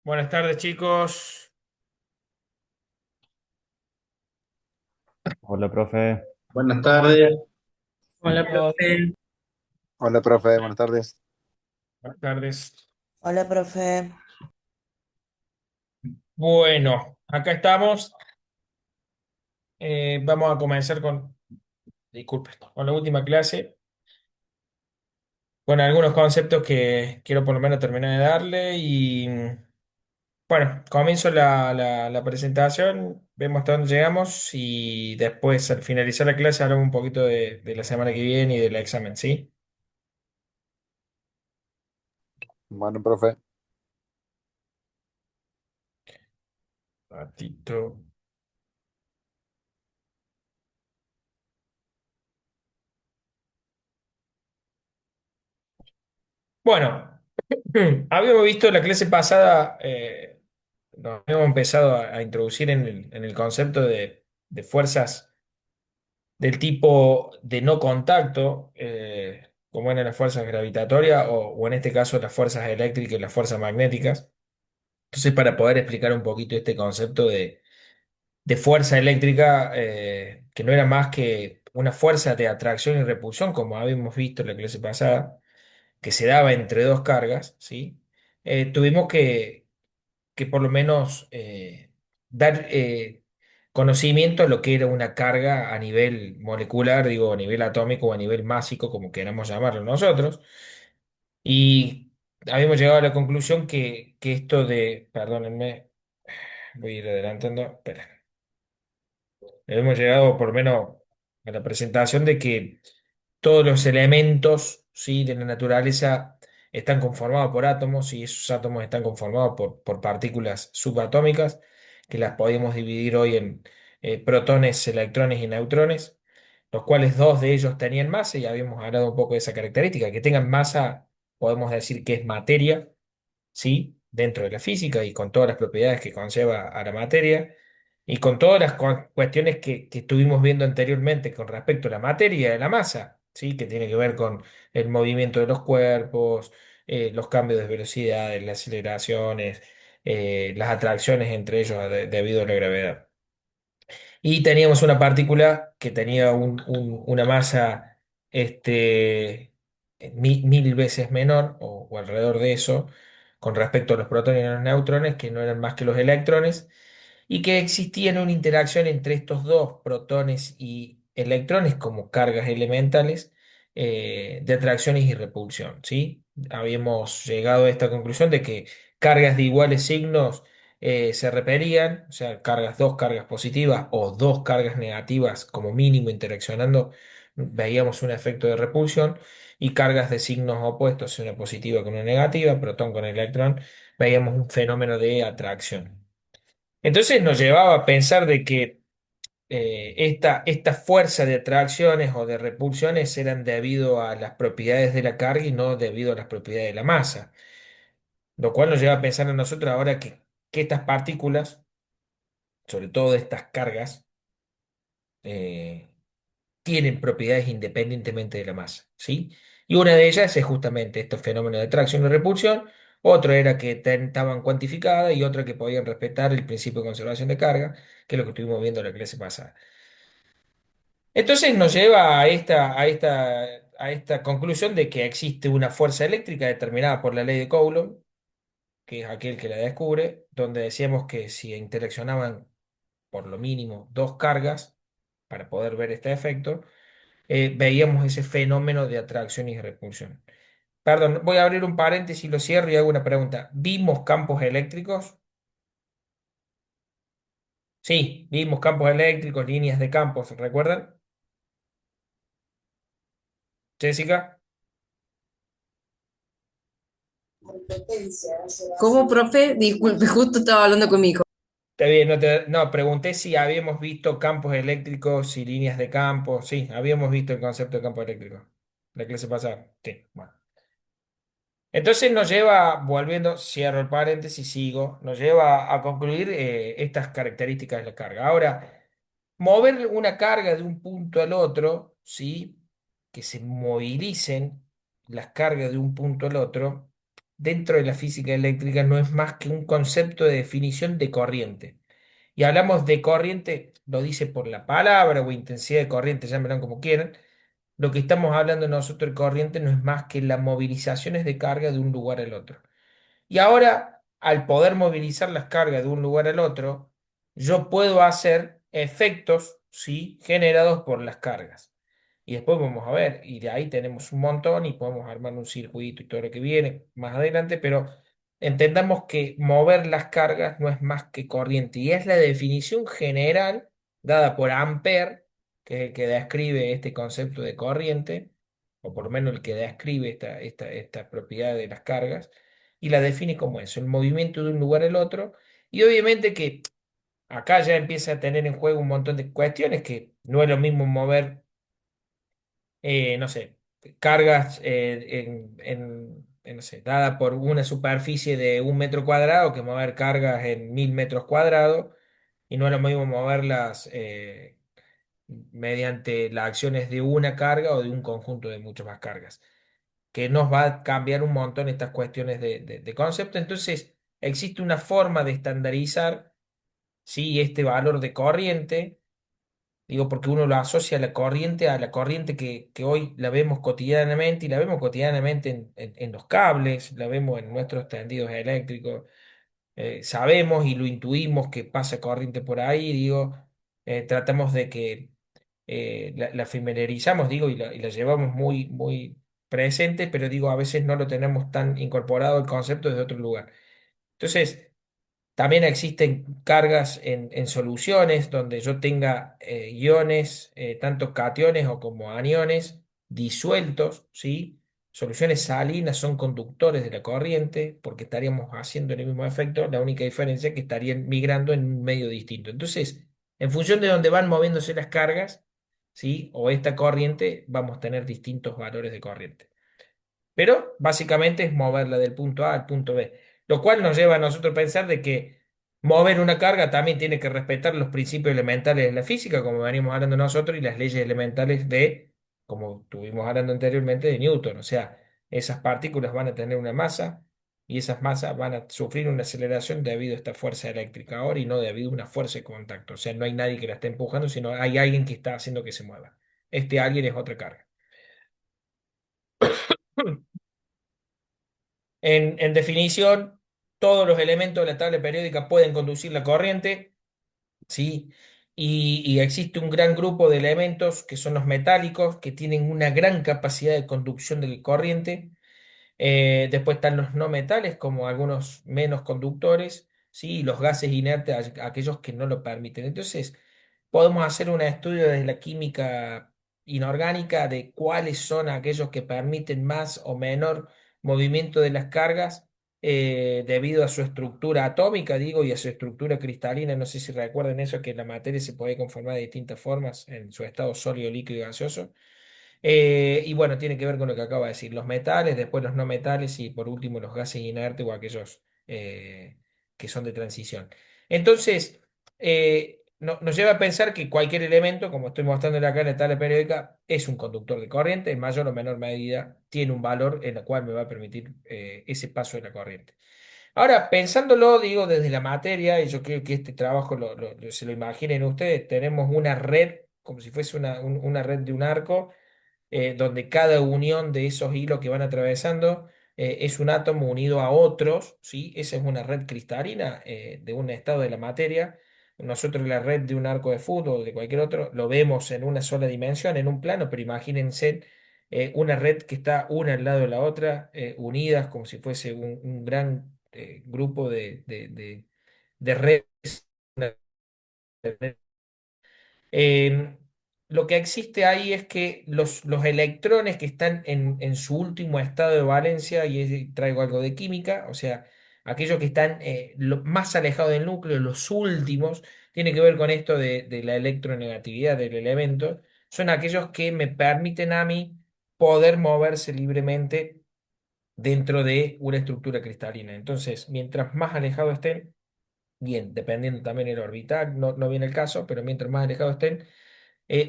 Buenas tardes, chicos. Hola, profe. Buenas ¿Cómo tardes. andan? Hola, ¿Todo profe. bien? Hola, profe, buenas tardes. Buenas tardes. Hola, profe. Bueno, acá estamos. Vamos a comenzar disculpen, con la última clase, con algunos conceptos que quiero por lo menos terminar de darle. Y bueno, comienzo la presentación, vemos hasta dónde llegamos y después al finalizar la clase hablamos un poquito de la semana que viene y del examen, ¿sí? Bueno, profe. Ratito. Bueno, habíamos visto la clase pasada, nos habíamos empezado a introducir en el concepto de fuerzas del tipo de no contacto, como eran las fuerzas gravitatorias o en este caso las fuerzas eléctricas y las fuerzas magnéticas. Entonces, para poder explicar un poquito este concepto de fuerza eléctrica, que no era más que una fuerza de atracción y repulsión, como habíamos visto en la clase pasada que se daba entre dos cargas, ¿sí? Tuvimos que por lo menos dar conocimiento a lo que era una carga a nivel molecular, digo, a nivel atómico o a nivel másico, como queramos llamarlo nosotros. Y habíamos llegado a la conclusión que esto perdónenme, voy a ir adelantando, espera. Hemos llegado por lo menos a la presentación de que todos los elementos, ¿sí?, de la naturaleza están conformados por átomos y esos átomos están conformados por partículas subatómicas que las podemos dividir hoy en protones, electrones y neutrones, los cuales dos de ellos tenían masa y habíamos hablado un poco de esa característica. Que tengan masa, podemos decir que es materia, ¿sí? Dentro de la física y con todas las propiedades que conlleva a la materia y con todas las cuestiones que estuvimos viendo anteriormente con respecto a la materia de la masa, ¿sí? Que tiene que ver con el movimiento de los cuerpos, los cambios de velocidad, las aceleraciones, las atracciones entre ellos debido a la gravedad. Y teníamos una partícula que tenía una masa mil veces menor o alrededor de eso con respecto a los protones y los neutrones, que no eran más que los electrones, y que existía una interacción entre estos dos, protones y electrones, como cargas elementales, de atracciones y repulsión, ¿sí? Habíamos llegado a esta conclusión de que cargas de iguales signos se repelían, o sea, dos cargas positivas o dos cargas negativas como mínimo interaccionando, veíamos un efecto de repulsión, y cargas de signos opuestos, una positiva con una negativa, protón con electrón, veíamos un fenómeno de atracción. Entonces nos llevaba a pensar de que esta fuerza de atracciones o de repulsiones eran debido a las propiedades de la carga y no debido a las propiedades de la masa, lo cual nos lleva a pensar a nosotros ahora que estas partículas, sobre todo estas cargas, eh, tienen propiedades independientemente de la masa, ¿sí? Y una de ellas es justamente estos fenómenos de atracción y repulsión, otro era que estaban cuantificadas y otra que podían respetar el principio de conservación de carga, que es lo que estuvimos viendo en la clase pasada. Entonces nos lleva a esta conclusión de que existe una fuerza eléctrica determinada por la ley de Coulomb, que es aquel que la descubre, donde decíamos que si interaccionaban por lo mínimo dos cargas, para poder ver este efecto, veíamos ese fenómeno de atracción y repulsión. Perdón, voy a abrir un paréntesis, lo cierro y hago una pregunta. ¿Vimos campos eléctricos? Sí, vimos campos eléctricos, líneas de campos, ¿recuerdan? Jessica. ¿Cómo, profe? Disculpe, justo estaba hablando con mi hijo. Está bien, no, pregunté si habíamos visto campos eléctricos y líneas de campo. Sí, habíamos visto el concepto de campo eléctrico. La clase pasada. Sí, bueno. Entonces nos lleva, volviendo, cierro el paréntesis, sigo, nos lleva a concluir estas características de la carga. Ahora, mover una carga de un punto al otro, ¿sí? Que se movilicen las cargas de un punto al otro, dentro de la física eléctrica no es más que un concepto de definición de corriente. Y hablamos de corriente, lo dice por la palabra o intensidad de corriente, llámenlo como quieran. Lo que estamos hablando nosotros de corriente no es más que las movilizaciones de carga de un lugar al otro. Y ahora, al poder movilizar las cargas de un lugar al otro, yo puedo hacer efectos, ¿sí?, generados por las cargas. Y después vamos a ver, y de ahí tenemos un montón y podemos armar un circuito y todo lo que viene más adelante, pero entendamos que mover las cargas no es más que corriente. Y es la definición general dada por Ampère, que es el que describe este concepto de corriente, o por lo menos el que describe esta propiedad de las cargas y la define como eso, el movimiento de un lugar al otro. Y obviamente que acá ya empieza a tener en juego un montón de cuestiones que no es lo mismo mover, no sé, cargas no sé, dada por una superficie de 1 metro cuadrado que mover cargas en 1000 metros cuadrados. Y no es lo mismo moverlas mediante las acciones de una carga o de un conjunto de muchas más cargas, que nos va a cambiar un montón estas cuestiones de concepto. Entonces, existe una forma de estandarizar, ¿sí?, este valor de corriente, digo, porque uno lo asocia a la corriente que hoy la vemos cotidianamente y la vemos cotidianamente en los cables, la vemos en nuestros tendidos eléctricos, sabemos y lo intuimos que pasa corriente por ahí, digo, tratamos de que la familiarizamos, digo, y la llevamos muy, muy presente, pero digo, a veces no lo tenemos tan incorporado el concepto desde otro lugar. Entonces, también existen cargas en soluciones donde yo tenga iones, tanto cationes o como aniones disueltos, ¿sí? Soluciones salinas son conductores de la corriente porque estaríamos haciendo el mismo efecto, la única diferencia es que estarían migrando en un medio distinto. Entonces, en función de donde van moviéndose las cargas, ¿sí?, o esta corriente, vamos a tener distintos valores de corriente. Pero básicamente es moverla del punto A al punto B, lo cual nos lleva a nosotros a pensar de que mover una carga también tiene que respetar los principios elementales de la física, como venimos hablando nosotros, y las leyes elementales de, como estuvimos hablando anteriormente, de Newton. O sea, esas partículas van a tener una masa y esas masas van a sufrir una aceleración debido a esta fuerza eléctrica ahora y no debido a una fuerza de contacto. O sea, no hay nadie que la esté empujando, sino hay alguien que está haciendo que se mueva. Este alguien es otra carga. En definición, todos los elementos de la tabla periódica pueden conducir la corriente, ¿sí? Y existe un gran grupo de elementos que son los metálicos, que tienen una gran capacidad de conducción de la corriente. Después están los no metales, como algunos menos conductores, ¿sí? Y los gases inertes, aquellos que no lo permiten. Entonces, podemos hacer un estudio desde la química inorgánica de cuáles son aquellos que permiten más o menor movimiento de las cargas debido a su estructura atómica, digo, y a su estructura cristalina. No sé si recuerdan eso, que la materia se puede conformar de distintas formas en su estado sólido, líquido y gaseoso. Y bueno, tiene que ver con lo que acabo de decir, los metales, después los no metales y por último los gases inertes o aquellos que son de transición. Entonces, nos lleva a pensar que cualquier elemento, como estoy mostrándole acá en la tabla periódica, es un conductor de corriente, en mayor o menor medida tiene un valor en el cual me va a permitir ese paso de la corriente. Ahora, pensándolo, digo, desde la materia, y yo creo que este trabajo se lo imaginen ustedes, tenemos una red, como si fuese una red de un arco donde cada unión de esos hilos que van atravesando es un átomo unido a otros, ¿sí? Esa es una red cristalina de un estado de la materia. Nosotros la red de un arco de fútbol o de cualquier otro lo vemos en una sola dimensión, en un plano, pero imagínense una red que está una al lado de la otra, unidas como si fuese un gran grupo de redes. Eh, lo que existe ahí es que los electrones que están en su último estado de valencia, y traigo algo de química, o sea, aquellos que están más alejados del núcleo, los últimos, tiene que ver con esto de la electronegatividad del elemento, son aquellos que me permiten a mí poder moverse libremente dentro de una estructura cristalina. Entonces, mientras más alejados estén, bien, dependiendo también el orbital, no viene el caso, pero mientras más alejados estén,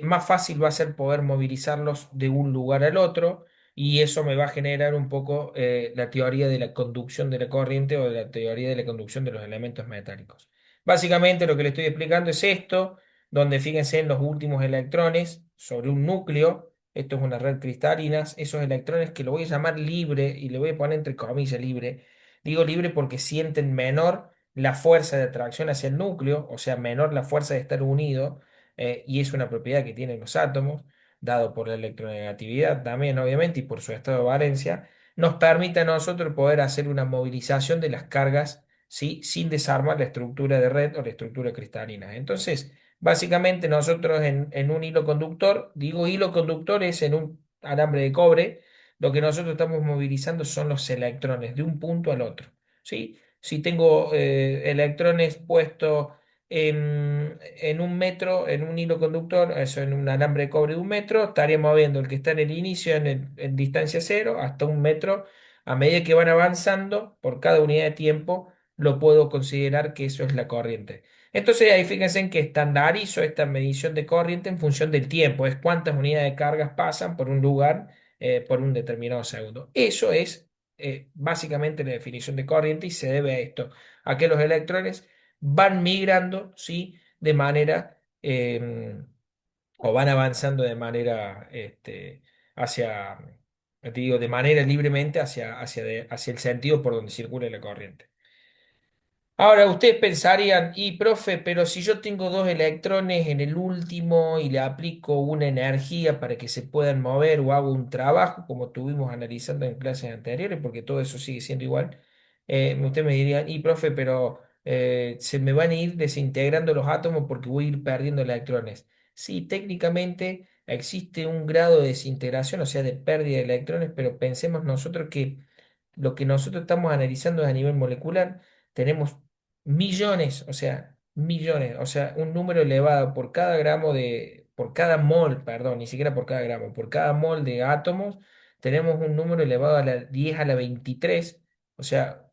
más fácil va a ser poder movilizarlos de un lugar al otro. y eso me va a generar un poco la teoría de la conducción de la corriente o la teoría de la conducción de los elementos metálicos. Básicamente lo que le estoy explicando es esto, donde fíjense en los últimos electrones sobre un núcleo. Esto es una red cristalina, esos electrones que lo voy a llamar libre y le voy a poner entre comillas libre. Digo libre porque sienten menor la fuerza de atracción hacia el núcleo, o sea, menor la fuerza de estar unido, y es una propiedad que tienen los átomos, dado por la electronegatividad también, obviamente, y por su estado de valencia, nos permite a nosotros poder hacer una movilización de las cargas, ¿sí? Sin desarmar la estructura de red o la estructura cristalina. Entonces, básicamente nosotros en un hilo conductor, digo hilo conductor es en un alambre de cobre, lo que nosotros estamos movilizando son los electrones de un punto al otro, ¿sí? Si tengo electrones puestos en un metro, en un hilo conductor, eso en un alambre de cobre de un metro, estaría moviendo el que está en el inicio en distancia cero hasta un metro. A medida que van avanzando por cada unidad de tiempo, lo puedo considerar que eso es la corriente. Entonces ahí fíjense en que estandarizo esta medición de corriente en función del tiempo, es cuántas unidades de cargas pasan por un lugar por un determinado segundo. Eso es básicamente la definición de corriente y se debe a esto, a que los electrones van migrando, ¿sí? De manera, o van avanzando de manera, hacia, te digo, de manera libremente hacia el sentido por donde circula la corriente. Ahora, ustedes pensarían, y profe, pero si yo tengo dos electrones en el último y le aplico una energía para que se puedan mover o hago un trabajo, como tuvimos analizando en clases anteriores, porque todo eso sigue siendo igual, ustedes me dirían, y profe, pero se me van a ir desintegrando los átomos porque voy a ir perdiendo electrones. Sí, técnicamente existe un grado de desintegración, o sea, de pérdida de electrones, pero pensemos nosotros que lo que nosotros estamos analizando es a nivel molecular. Tenemos millones, o sea, millones, o sea, un número elevado por cada gramo por cada mol, perdón, ni siquiera por cada gramo, por cada mol de átomos, tenemos un número elevado a la 10 a la 23, o sea,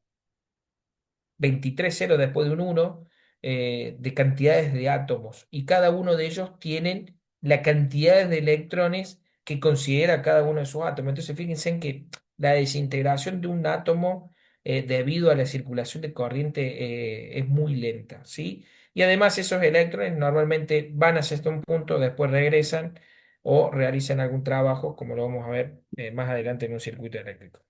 23 ceros después de un uno, de cantidades de átomos, y cada uno de ellos tienen la cantidad de electrones que considera cada uno de sus átomos. Entonces, fíjense en que la desintegración de un átomo, debido a la circulación de corriente, es muy lenta, ¿sí? Y además esos electrones normalmente van hasta un punto, después regresan o realizan algún trabajo, como lo vamos a ver más adelante en un circuito eléctrico.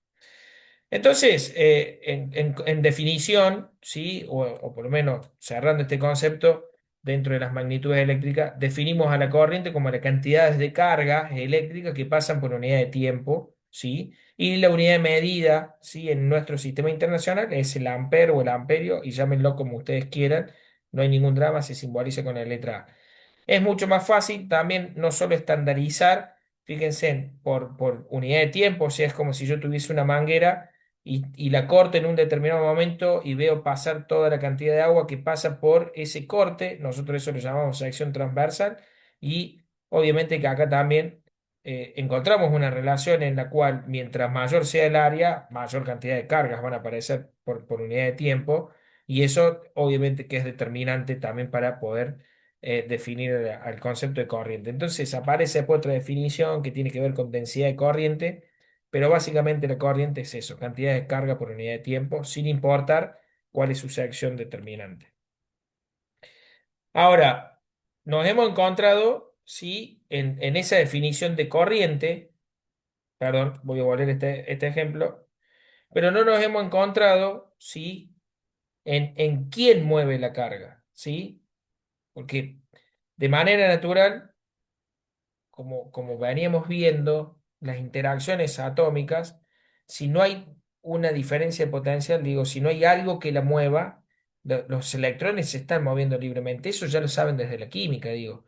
Entonces, en definición, ¿sí? O por lo menos cerrando este concepto, dentro de las magnitudes eléctricas, definimos a la corriente como la cantidad de cargas eléctricas que pasan por unidad de tiempo, ¿sí? Y la unidad de medida, ¿sí? En nuestro sistema internacional es el ampere o el amperio, y llámenlo como ustedes quieran, no hay ningún drama, se simboliza con la letra A. Es mucho más fácil también no solo estandarizar, fíjense, por unidad de tiempo, o sea, es como si yo tuviese una manguera y la corto en un determinado momento y veo pasar toda la cantidad de agua que pasa por ese corte, nosotros eso lo llamamos sección transversal, y obviamente que acá también encontramos una relación en la cual mientras mayor sea el área, mayor cantidad de cargas van a aparecer por unidad de tiempo, y eso obviamente que es determinante también para poder definir al concepto de corriente. Entonces aparece otra definición que tiene que ver con densidad de corriente, pero básicamente la corriente es eso, cantidad de carga por unidad de tiempo, sin importar cuál es su sección determinante. Ahora, nos hemos encontrado, sí, en esa definición de corriente, perdón, voy a volver este ejemplo, pero no nos hemos encontrado, sí, en quién mueve la carga, ¿sí? Porque de manera natural, como veníamos viendo, las interacciones atómicas, si no hay una diferencia de potencial, digo, si no hay algo que la mueva, los electrones se están moviendo libremente. Eso ya lo saben desde la química, digo.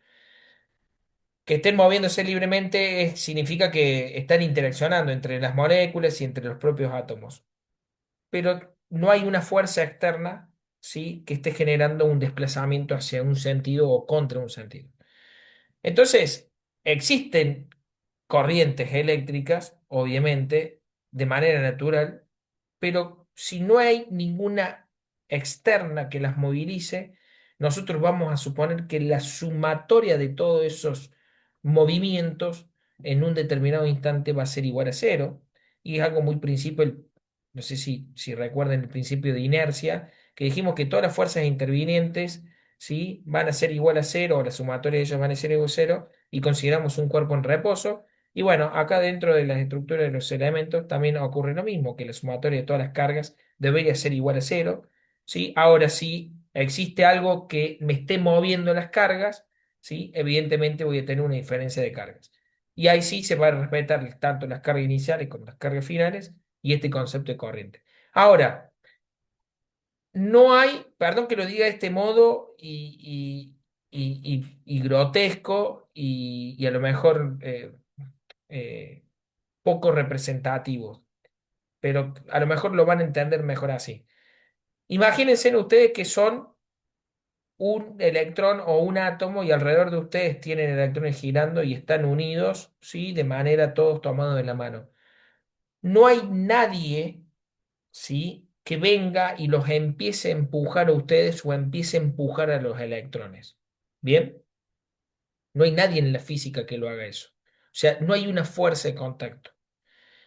Que estén moviéndose libremente significa que están interaccionando entre las moléculas y entre los propios átomos. Pero no hay una fuerza externa, ¿sí? Que esté generando un desplazamiento hacia un sentido o contra un sentido. Entonces, existen corrientes eléctricas, obviamente, de manera natural, pero si no hay ninguna externa que las movilice, nosotros vamos a suponer que la sumatoria de todos esos movimientos en un determinado instante va a ser igual a cero. Y es algo muy principio, no sé si recuerdan el principio de inercia, que dijimos que todas las fuerzas intervinientes, ¿sí?, van a ser igual a cero, o la sumatoria de ellas van a ser igual a cero, y consideramos un cuerpo en reposo. Y bueno, acá dentro de las estructuras de los elementos también ocurre lo mismo, que la sumatoria de todas las cargas debería ser igual a cero, ¿sí? Ahora, si existe algo que me esté moviendo las cargas, ¿sí?, evidentemente voy a tener una diferencia de cargas. Y ahí sí se va a respetar tanto las cargas iniciales como las cargas finales y este concepto de corriente. Ahora, no hay, perdón que lo diga de este modo y grotesco y a lo mejor eh, poco representativo, pero a lo mejor lo van a entender mejor así. Imagínense ustedes que son un electrón o un átomo y alrededor de ustedes tienen electrones girando y están unidos, ¿sí?, de manera todos tomados de la mano. No hay nadie, ¿sí?, que venga y los empiece a empujar a ustedes o empiece a empujar a los electrones. ¿Bien? No hay nadie en la física que lo haga eso. O sea, no hay una fuerza de contacto.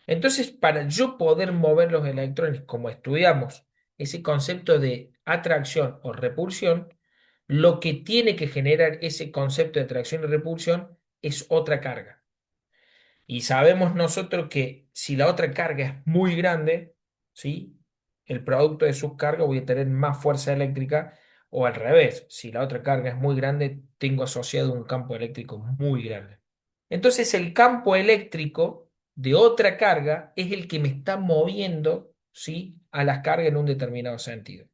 Entonces, para yo poder mover los electrones, como estudiamos ese concepto de atracción o repulsión, lo que tiene que generar ese concepto de atracción y repulsión es otra carga. Y sabemos nosotros que si la otra carga es muy grande, ¿sí?, el producto de sus cargas voy a tener más fuerza eléctrica, o al revés, si la otra carga es muy grande, tengo asociado un campo eléctrico muy grande. Entonces el campo eléctrico de otra carga es el que me está moviendo, ¿sí?, a las cargas en un determinado sentido.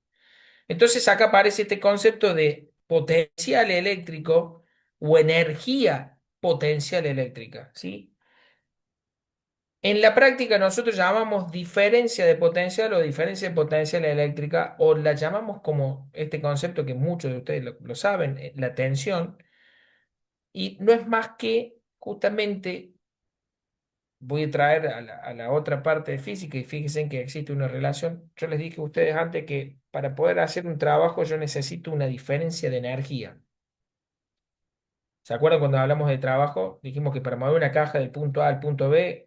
Entonces acá aparece este concepto de potencial eléctrico o energía potencial eléctrica, ¿sí? En la práctica nosotros llamamos diferencia de potencial o diferencia de potencial eléctrica, o la llamamos como este concepto que muchos de ustedes lo saben, la tensión, y no es más que justamente, voy a traer a la otra parte de física y fíjense en que existe una relación. Yo les dije a ustedes antes que para poder hacer un trabajo yo necesito una diferencia de energía. ¿Se acuerdan cuando hablamos de trabajo? Dijimos que para mover una caja del punto A al punto B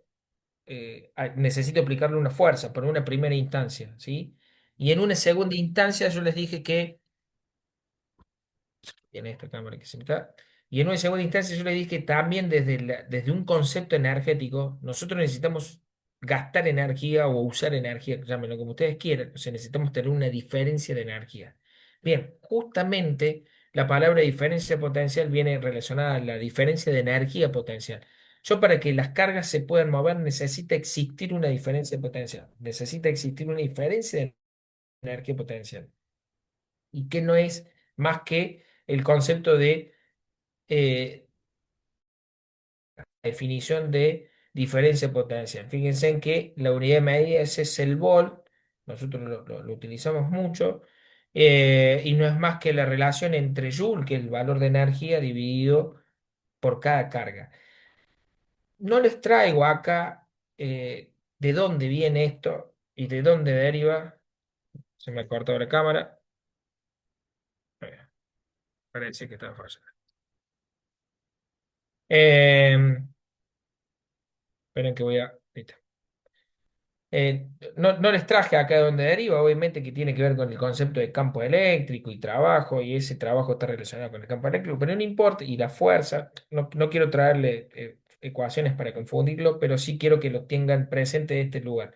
necesito aplicarle una fuerza por una primera instancia, ¿sí? Y en una segunda instancia yo les dije que, en esta cámara que se me está, y en una segunda instancia yo les dije que también desde un concepto energético, nosotros necesitamos gastar energía o usar energía, llámenlo como ustedes quieran, o sea, necesitamos tener una diferencia de energía. Bien, justamente la palabra diferencia potencial viene relacionada a la diferencia de energía potencial. Yo para que las cargas se puedan mover necesita existir una diferencia de potencial, necesita existir una diferencia de energía potencial. Y que no es más que el concepto de definición de diferencia potencial. Fíjense en que la unidad de medida ese es el volt, nosotros lo utilizamos mucho, y no es más que la relación entre joule, que es el valor de energía, dividido por cada carga. No les traigo acá de dónde viene esto y de dónde deriva. Se me ha cortado la cámara. Eh, Parece que está fallando. Esperen que voy a... Listo. No les traje acá de dónde deriva, obviamente que tiene que ver con el concepto de campo eléctrico y trabajo, y ese trabajo está relacionado con el campo eléctrico, pero no importa, y la fuerza, no quiero traerle ecuaciones para confundirlo, pero sí quiero que lo tengan presente en este lugar.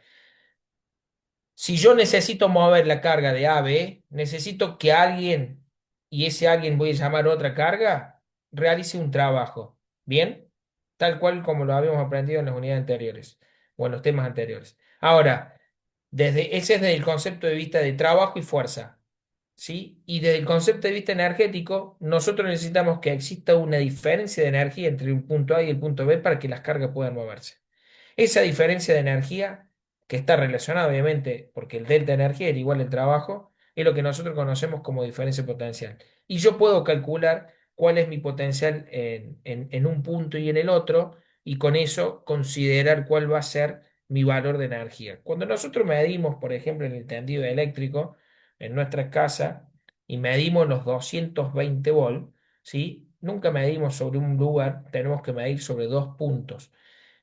Si yo necesito mover la carga de A a B, necesito que alguien, y ese alguien voy a llamar otra carga, realice un trabajo. ¿Bien? Tal cual como lo habíamos aprendido en las unidades anteriores o en los temas anteriores. Ahora, ese es desde el concepto de vista de trabajo y fuerza. ¿Sí? Y desde el concepto de vista energético, nosotros necesitamos que exista una diferencia de energía entre un punto A y el punto B para que las cargas puedan moverse. Esa diferencia de energía, que está relacionada obviamente porque el delta de energía era igual al trabajo, es lo que nosotros conocemos como diferencia potencial. Y yo puedo calcular cuál es mi potencial en un punto y en el otro, y con eso considerar cuál va a ser mi valor de energía. Cuando nosotros medimos, por ejemplo, en el tendido eléctrico en nuestra casa y medimos los 220 volts, ¿sí? nunca medimos sobre un lugar, tenemos que medir sobre dos puntos.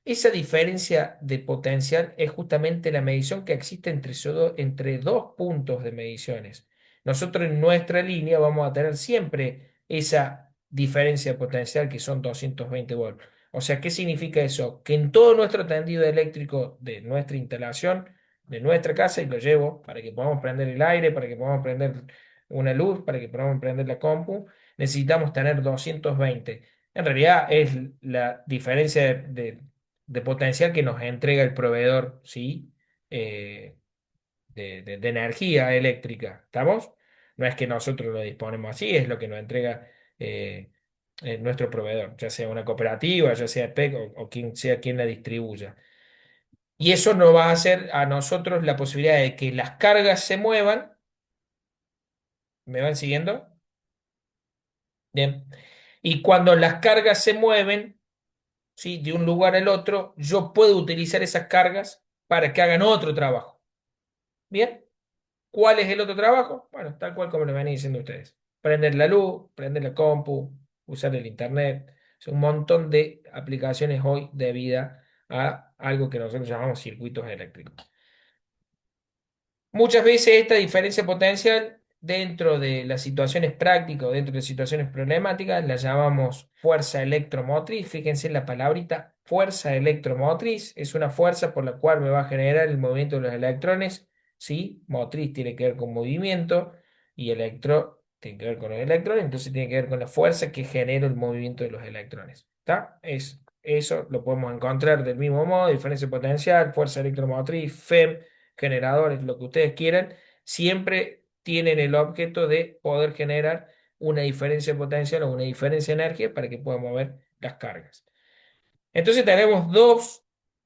Esa diferencia de potencial es justamente la medición que existe entre dos puntos de mediciones. Nosotros en nuestra línea vamos a tener siempre esa diferencia de potencial que son 220 volts. O sea, ¿qué significa eso? Que en todo nuestro tendido eléctrico de nuestra instalación, de nuestra casa, y lo llevo para que podamos prender el aire, para que podamos prender una luz, para que podamos prender la compu, necesitamos tener 220. En realidad es la diferencia de potencial que nos entrega el proveedor, ¿sí? Eh, de energía eléctrica, ¿estamos? No es que nosotros lo disponemos así, es lo que nos entrega eh, nuestro proveedor, ya sea una cooperativa, ya sea PEC o quien sea quien la distribuya. Y eso nos va a hacer a nosotros la posibilidad de que las cargas se muevan. ¿Me van siguiendo? Bien. Y cuando las cargas se mueven, ¿sí? De un lugar al otro, yo puedo utilizar esas cargas para que hagan otro trabajo. Bien, ¿cuál es el otro trabajo? Bueno, tal cual como lo venía diciendo ustedes. Prender la luz, prender la compu, usar el internet. Es un montón de aplicaciones hoy debido a algo que nosotros llamamos circuitos eléctricos. Muchas veces esta diferencia potencial dentro de las situaciones prácticas o dentro de situaciones problemáticas la llamamos fuerza electromotriz. Fíjense en la palabrita fuerza electromotriz. Es una fuerza por la cual me va a generar el movimiento de los electrones. ¿Sí? Motriz tiene que ver con movimiento y electro tiene que ver con los electrones. Entonces tiene que ver con la fuerza que genera el movimiento de los electrones. ¿Está? Eso lo podemos encontrar del mismo modo. Diferencia potencial, fuerza electromotriz, FEM generadores, lo que ustedes quieran, siempre tienen el objeto de poder generar una diferencia de potencial o una diferencia de energía para que puedan mover las cargas. Entonces tenemos dos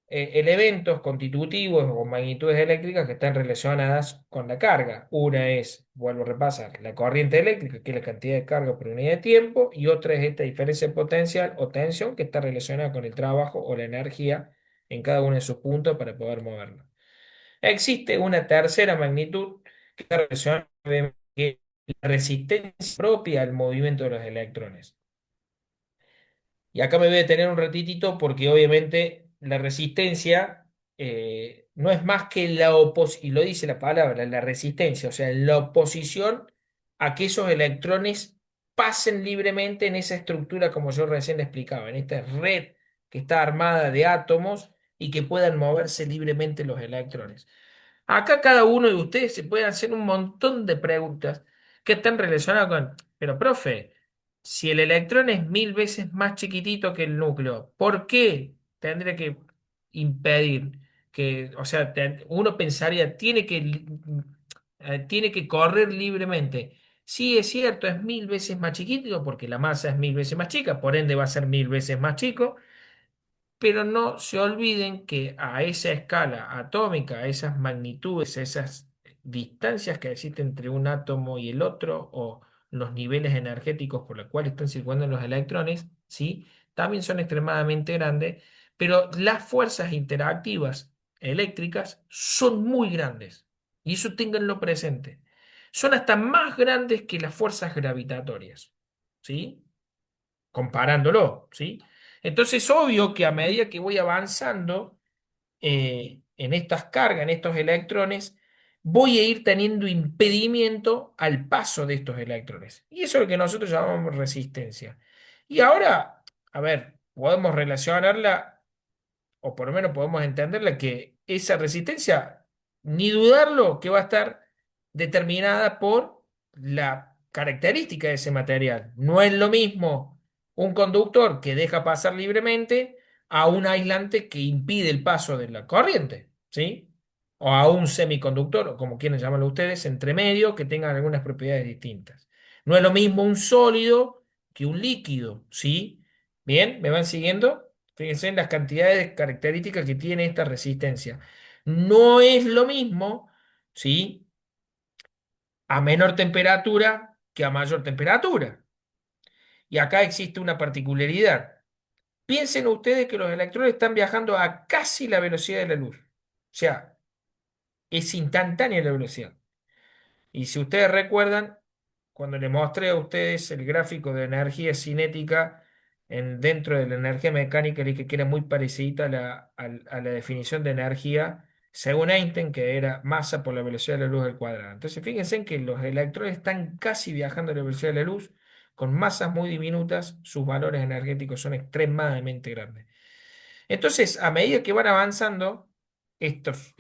elementos constitutivos o magnitudes eléctricas que están relacionadas con la carga. Una es, vuelvo a repasar, la corriente eléctrica, que es la cantidad de carga por unidad de tiempo, y otra es esta diferencia de potencial o tensión que está relacionada con el trabajo o la energía en cada uno de sus puntos para poder moverlo. Existe una tercera magnitud que está relacionada con la resistencia propia al movimiento de los electrones. Y acá me voy a detener un ratitito porque obviamente la resistencia no es más que la oposición, y lo dice la palabra, la resistencia, o sea, la oposición a que esos electrones pasen libremente en esa estructura como yo recién le explicaba, en esta red que está armada de átomos y que puedan moverse libremente los electrones. Acá cada uno de ustedes se puede hacer un montón de preguntas que están relacionadas con, pero profe, si el electrón es 1000 veces más chiquitito que el núcleo, ¿por qué tendría que impedir que, o sea, uno pensaría, tiene que correr libremente? Sí, es cierto, es 1000 veces más chiquitito porque la masa es 1000 veces más chica, por ende va a ser 1000 veces más chico. Pero no se olviden que a esa escala atómica, a esas magnitudes, a esas distancias que existen entre un átomo y el otro, o los niveles energéticos por los cuales están circulando los electrones, ¿sí? También son extremadamente grandes, pero las fuerzas interactivas eléctricas son muy grandes. Y eso ténganlo presente. Son hasta más grandes que las fuerzas gravitatorias, ¿sí? Comparándolo, ¿sí? Entonces es obvio que a medida que voy avanzando en estas cargas, en estos electrones, voy a ir teniendo impedimento al paso de estos electrones. Y eso es lo que nosotros llamamos resistencia. Y ahora, a ver, podemos relacionarla o por lo menos podemos entenderle que esa resistencia, ni dudarlo, que va a estar determinada por la característica de ese material. No es lo mismo un conductor que deja pasar libremente a un aislante que impide el paso de la corriente, ¿sí? O a un semiconductor, o como quieran llamarlo ustedes, entre medio, que tengan algunas propiedades distintas. No es lo mismo un sólido que un líquido, ¿sí? Bien, ¿me van siguiendo? Fíjense en las cantidades de características que tiene esta resistencia. No es lo mismo, ¿sí? A menor temperatura que a mayor temperatura. Y acá existe una particularidad. Piensen ustedes que los electrones están viajando a casi la velocidad de la luz. O sea, es instantánea la velocidad. Y si ustedes recuerdan, cuando le mostré a ustedes el gráfico de energía cinética dentro de la energía mecánica, le dije que era muy parecida a la definición de energía según Einstein, que era masa por la velocidad de la luz al cuadrado. Entonces, fíjense en que los electrones están casi viajando a la velocidad de la luz, con masas muy diminutas, sus valores energéticos son extremadamente grandes. Entonces, a medida que van avanzando, estas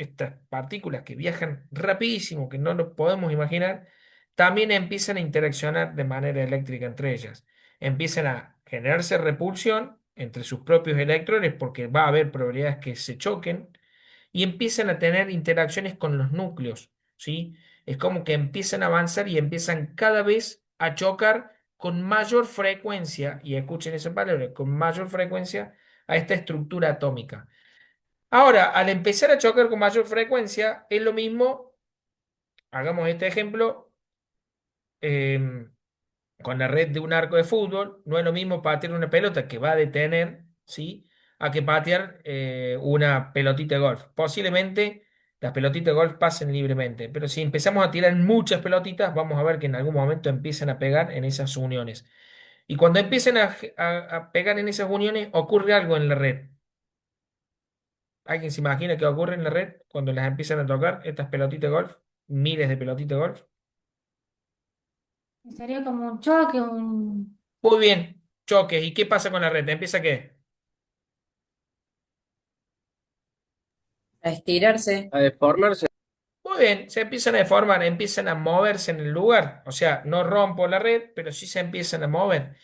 partículas que viajan rapidísimo, que no lo podemos imaginar, también empiezan a interaccionar de manera eléctrica entre ellas. Empiezan a generarse repulsión entre sus propios electrones porque va a haber probabilidades que se choquen y empiezan a tener interacciones con los núcleos, ¿sí? Es como que empiezan a avanzar y empiezan cada vez a chocar con mayor frecuencia, y escuchen esa palabra, con mayor frecuencia a esta estructura atómica. Ahora, al empezar a chocar con mayor frecuencia, es lo mismo, hagamos este ejemplo, em, con la red de un arco de fútbol, no es lo mismo patear una pelota que va a detener, ¿sí? A que patear una pelotita de golf. Posiblemente las pelotitas de golf pasen libremente, pero si empezamos a tirar muchas pelotitas, vamos a ver que en algún momento empiezan a pegar en esas uniones. Y cuando empiecen a pegar en esas uniones, ocurre algo en la red. ¿Alguien se imagina qué ocurre en la red cuando las empiezan a tocar estas pelotitas de golf? Miles de pelotitas de golf. Sería como un choque, un... Muy bien, choques. ¿Y qué pasa con la red? ¿Empieza qué? A estirarse. A deformarse. Muy bien, se empiezan a deformar, empiezan a moverse en el lugar. O sea, no rompo la red, pero sí se empiezan a mover.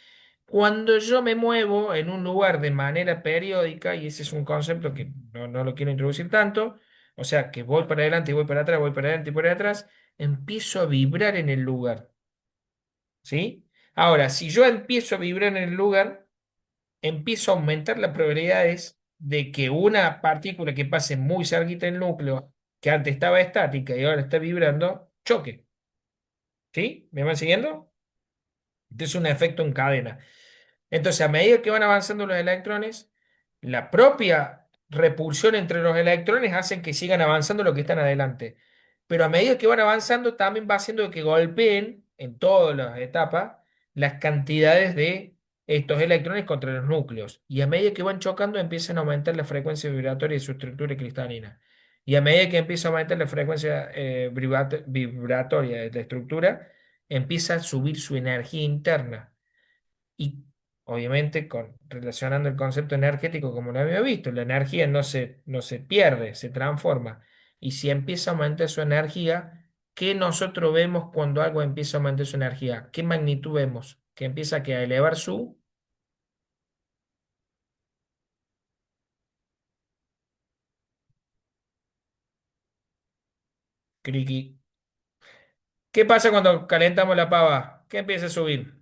Cuando yo me muevo en un lugar de manera periódica, y ese es un concepto que no lo quiero introducir tanto, o sea, que voy para adelante y voy para atrás, voy para adelante y para atrás, empiezo a vibrar en el lugar. ¿Sí? Ahora, si yo empiezo a vibrar en el lugar, empiezo a aumentar las probabilidades de que una partícula que pase muy cerquita del núcleo, que antes estaba estática y ahora está vibrando, choque. ¿Sí? ¿Me van siguiendo? Este es un efecto en cadena. Entonces, a medida que van avanzando los electrones, la propia repulsión entre los electrones hace que sigan avanzando lo que están adelante. Pero a medida que van avanzando, también va haciendo que golpeen en todas las etapas las cantidades de estos electrones contra los núcleos. Y a medida que van chocando, empiezan a aumentar la frecuencia vibratoria de su estructura cristalina. Y a medida que empieza a aumentar la frecuencia vibratoria de la estructura, empieza a subir su energía interna. Y obviamente relacionando el concepto energético como lo había visto, la energía no se pierde, se transforma. Y si empieza a aumentar su energía, ¿qué nosotros vemos cuando algo empieza a aumentar su energía? ¿Qué magnitud vemos? Que empieza a elevar su criqui. ¿Qué pasa cuando calentamos la pava? ¿Qué empieza a subir?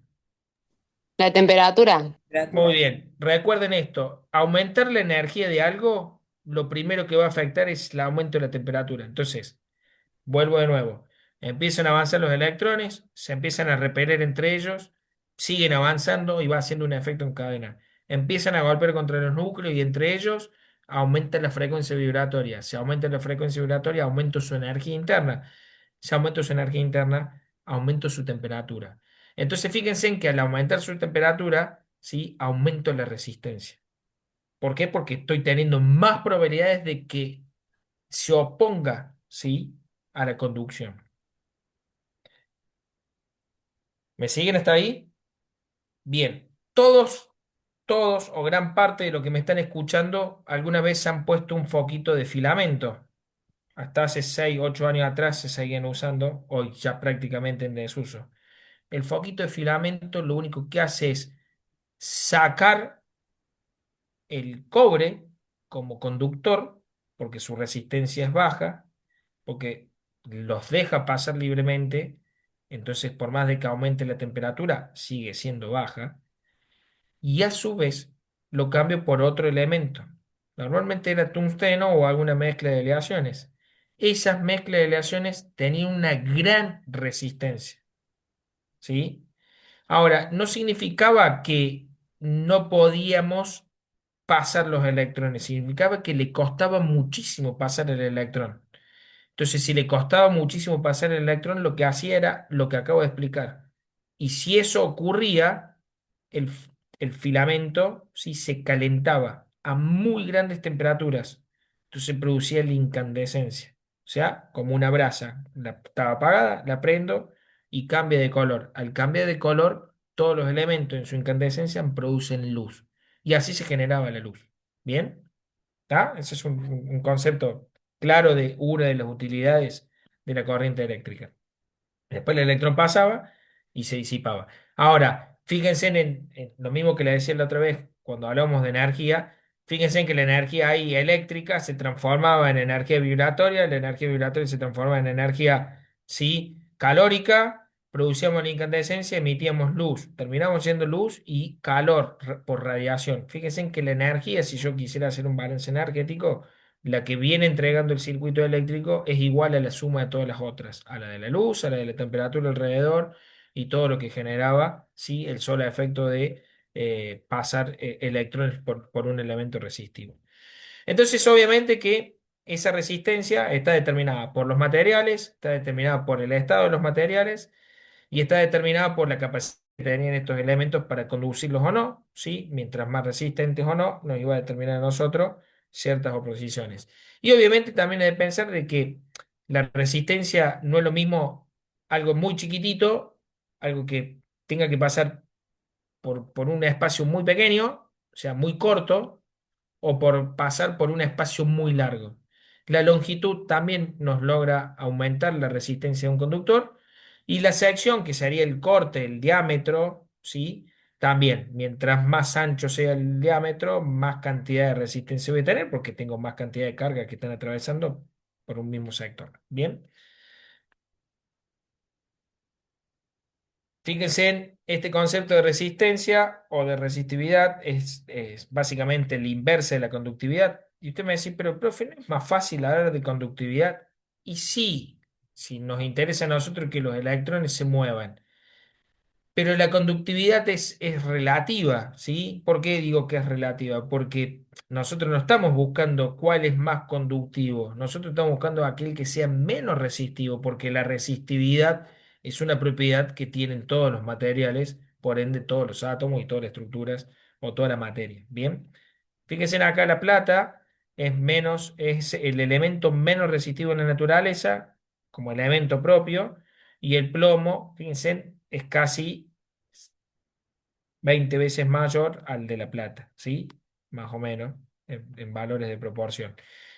La temperatura. Muy Temperatura. bien, recuerden esto, aumentar la energía de algo, lo primero que va a afectar es el aumento de la temperatura. Entonces, vuelvo de nuevo. Empiezan a avanzar los electrones, se empiezan a repeler entre ellos, siguen avanzando y va haciendo un efecto en cadena. Empiezan a golpear contra los núcleos y entre ellos aumenta la frecuencia vibratoria. Si aumenta la frecuencia vibratoria, aumento su energía interna. Si aumento su energía interna, aumento su temperatura. Entonces fíjense en que al aumentar su temperatura, ¿sí? Aumento la resistencia. ¿Por qué? Porque estoy teniendo más probabilidades de que se oponga, ¿sí? A la conducción. ¿Me siguen hasta ahí? Bien. Todos o gran parte de lo que me están escuchando alguna vez han puesto un foquito de filamento. Hasta hace 6 8 años atrás se seguían usando, hoy ya prácticamente en desuso. El foquito de filamento lo único que hace es sacar el cobre como conductor, porque su resistencia es baja, porque los deja pasar libremente, entonces por más de que aumente la temperatura, sigue siendo baja, y a su vez lo cambio por otro elemento. Normalmente era tungsteno o alguna mezcla de aleaciones. Esas mezclas de aleaciones tenían una gran resistencia, ¿sí? Ahora, no significaba que no podíamos pasar los electrones, significaba que le costaba muchísimo pasar el electrón. Entonces, si le costaba muchísimo pasar el electrón, lo que hacía era lo que acabo de explicar. Y si eso ocurría, el, el filamento ¿sí? se calentaba a muy grandes temperaturas. Entonces producía la incandescencia. O sea, como una brasa. Estaba apagada, la prendo y cambia de color. Al cambiar de color, todos los elementos en su incandescencia producen luz. Y así se generaba la luz. ¿Bien? ¿Está? Ese es un concepto claro de una de las utilidades de la corriente eléctrica. Después el electrón pasaba y se disipaba. Ahora, fíjense en lo mismo que le decía la otra vez cuando hablamos de energía. Fíjense en que la energía ahí eléctrica se transformaba en energía vibratoria, la energía vibratoria se transforma en energía, sí, calórica, producíamos la incandescencia, emitíamos luz, terminamos siendo luz y calor por radiación. Fíjense en que la energía, si yo quisiera hacer un balance energético, la que viene entregando el circuito eléctrico es igual a la suma de todas las otras, a la de la luz, a la de la temperatura alrededor y todo lo que generaba, ¿sí? El solo efecto de pasar electrones por un elemento resistivo. Entonces, obviamente que esa resistencia está determinada por los materiales, está determinada por el estado de los materiales y está determinada por la capacidad que tenían estos elementos para conducirlos o no, ¿sí? Mientras más resistentes o no, nos iba a determinar a nosotros ciertas oposiciones. Y obviamente también hay que pensar de que la resistencia no es lo mismo algo muy chiquitito, algo que tenga que pasar por un espacio muy pequeño, o sea, muy corto, o por pasar por un espacio muy largo. La longitud también nos logra aumentar la resistencia de un conductor y la sección, que sería el corte, el diámetro, ¿sí? También, mientras más ancho sea el diámetro, más cantidad de resistencia voy a tener porque tengo más cantidad de carga que están atravesando por un mismo sector. Bien. Fíjense en este concepto de resistencia o de resistividad, es básicamente el inverso de la conductividad. Y usted me dice, pero profe, ¿no es más fácil hablar de conductividad? Y sí, si nos interesa a nosotros que los electrones se muevan. Pero la conductividad es relativa, ¿sí? ¿Por qué digo que es relativa? Porque nosotros no estamos buscando cuál es más conductivo, nosotros estamos buscando aquel que sea menos resistivo, porque la resistividad es una propiedad que tienen todos los materiales, por ende todos los átomos y todas las estructuras o toda la materia. Bien, fíjense en acá la plata es el elemento menos resistivo en la naturaleza, como elemento propio, y el plomo, fíjense, es casi 20 veces mayor al de la plata, ¿sí? Más o menos, en valores de proporción.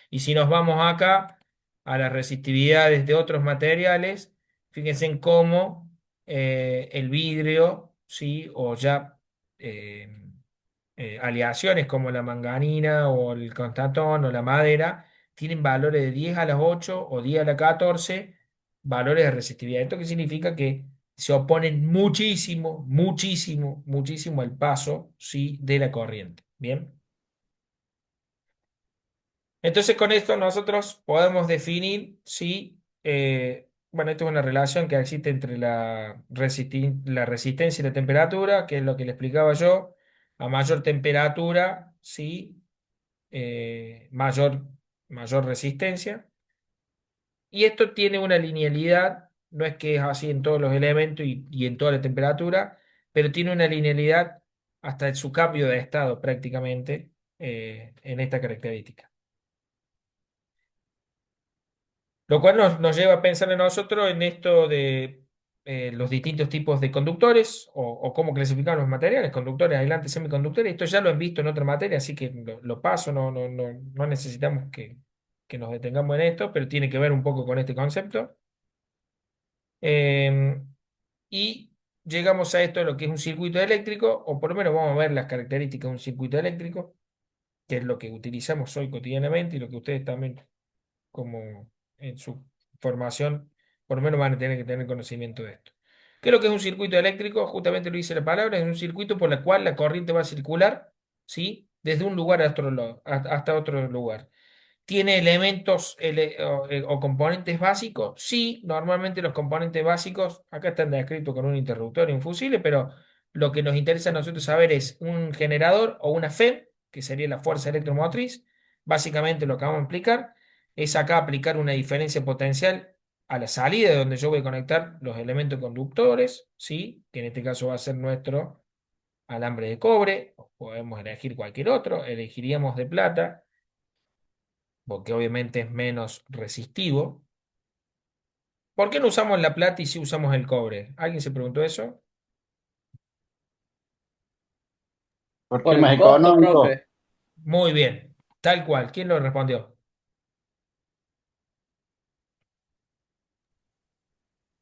Y si nos vamos acá a las resistividades de otros materiales, fíjense en cómo el vidrio, ¿sí? O ya eh, aleaciones como la manganina o el constatón o la madera, tienen valores de 10 a las 8 o 10 a la 14 valores de resistividad. ¿Esto qué significa? Que se oponen muchísimo, muchísimo, muchísimo al paso, ¿sí? de la corriente. Bien. Entonces con esto nosotros podemos definir si, bueno, esto es una relación que existe entre la resistencia y la temperatura, que es lo que le explicaba yo. A mayor temperatura, ¿sí? Mayor, mayor resistencia. Y esto tiene una linealidad, no es que es así en todos los elementos y en toda la temperatura, pero tiene una linealidad hasta en su cambio de estado prácticamente en esta característica. Lo cual nos lleva a pensar en nosotros en esto de los distintos tipos de conductores o cómo clasificar los materiales, conductores, aislantes, semiconductores. Esto ya lo han visto en otra materia, así que lo paso, no necesitamos que nos detengamos en esto, pero tiene que ver un poco con este concepto. Eh, y llegamos a esto de lo que es un circuito eléctrico, o por lo menos vamos a ver las características de un circuito eléctrico, que es lo que utilizamos hoy cotidianamente y lo que ustedes también como en su formación, por lo menos van a tener que tener conocimiento de esto. ¿Qué es lo que es un circuito eléctrico? Justamente lo dice la palabra, es un circuito por el cual la corriente va a circular, ¿sí? Desde un lugar hasta otro lugar. ¿Tiene elementos o componentes básicos? Sí, normalmente los componentes básicos, acá están descritos con un interruptor y un fusible, pero lo que nos interesa a nosotros saber es un generador o una FEM, que sería la fuerza electromotriz. Básicamente lo que vamos a explicar es acá aplicar una diferencia potencial a la salida de donde yo voy a conectar los elementos conductores, ¿sí? Que en este caso va a ser nuestro alambre de cobre, o podemos elegir cualquier otro, elegiríamos de plata, porque obviamente es menos resistivo. ¿Por qué no usamos la plata y sí usamos el cobre? ¿Alguien se preguntó eso? Porque Por es más el costo, económico. profe. Muy bien, tal cual. ¿Quién lo respondió?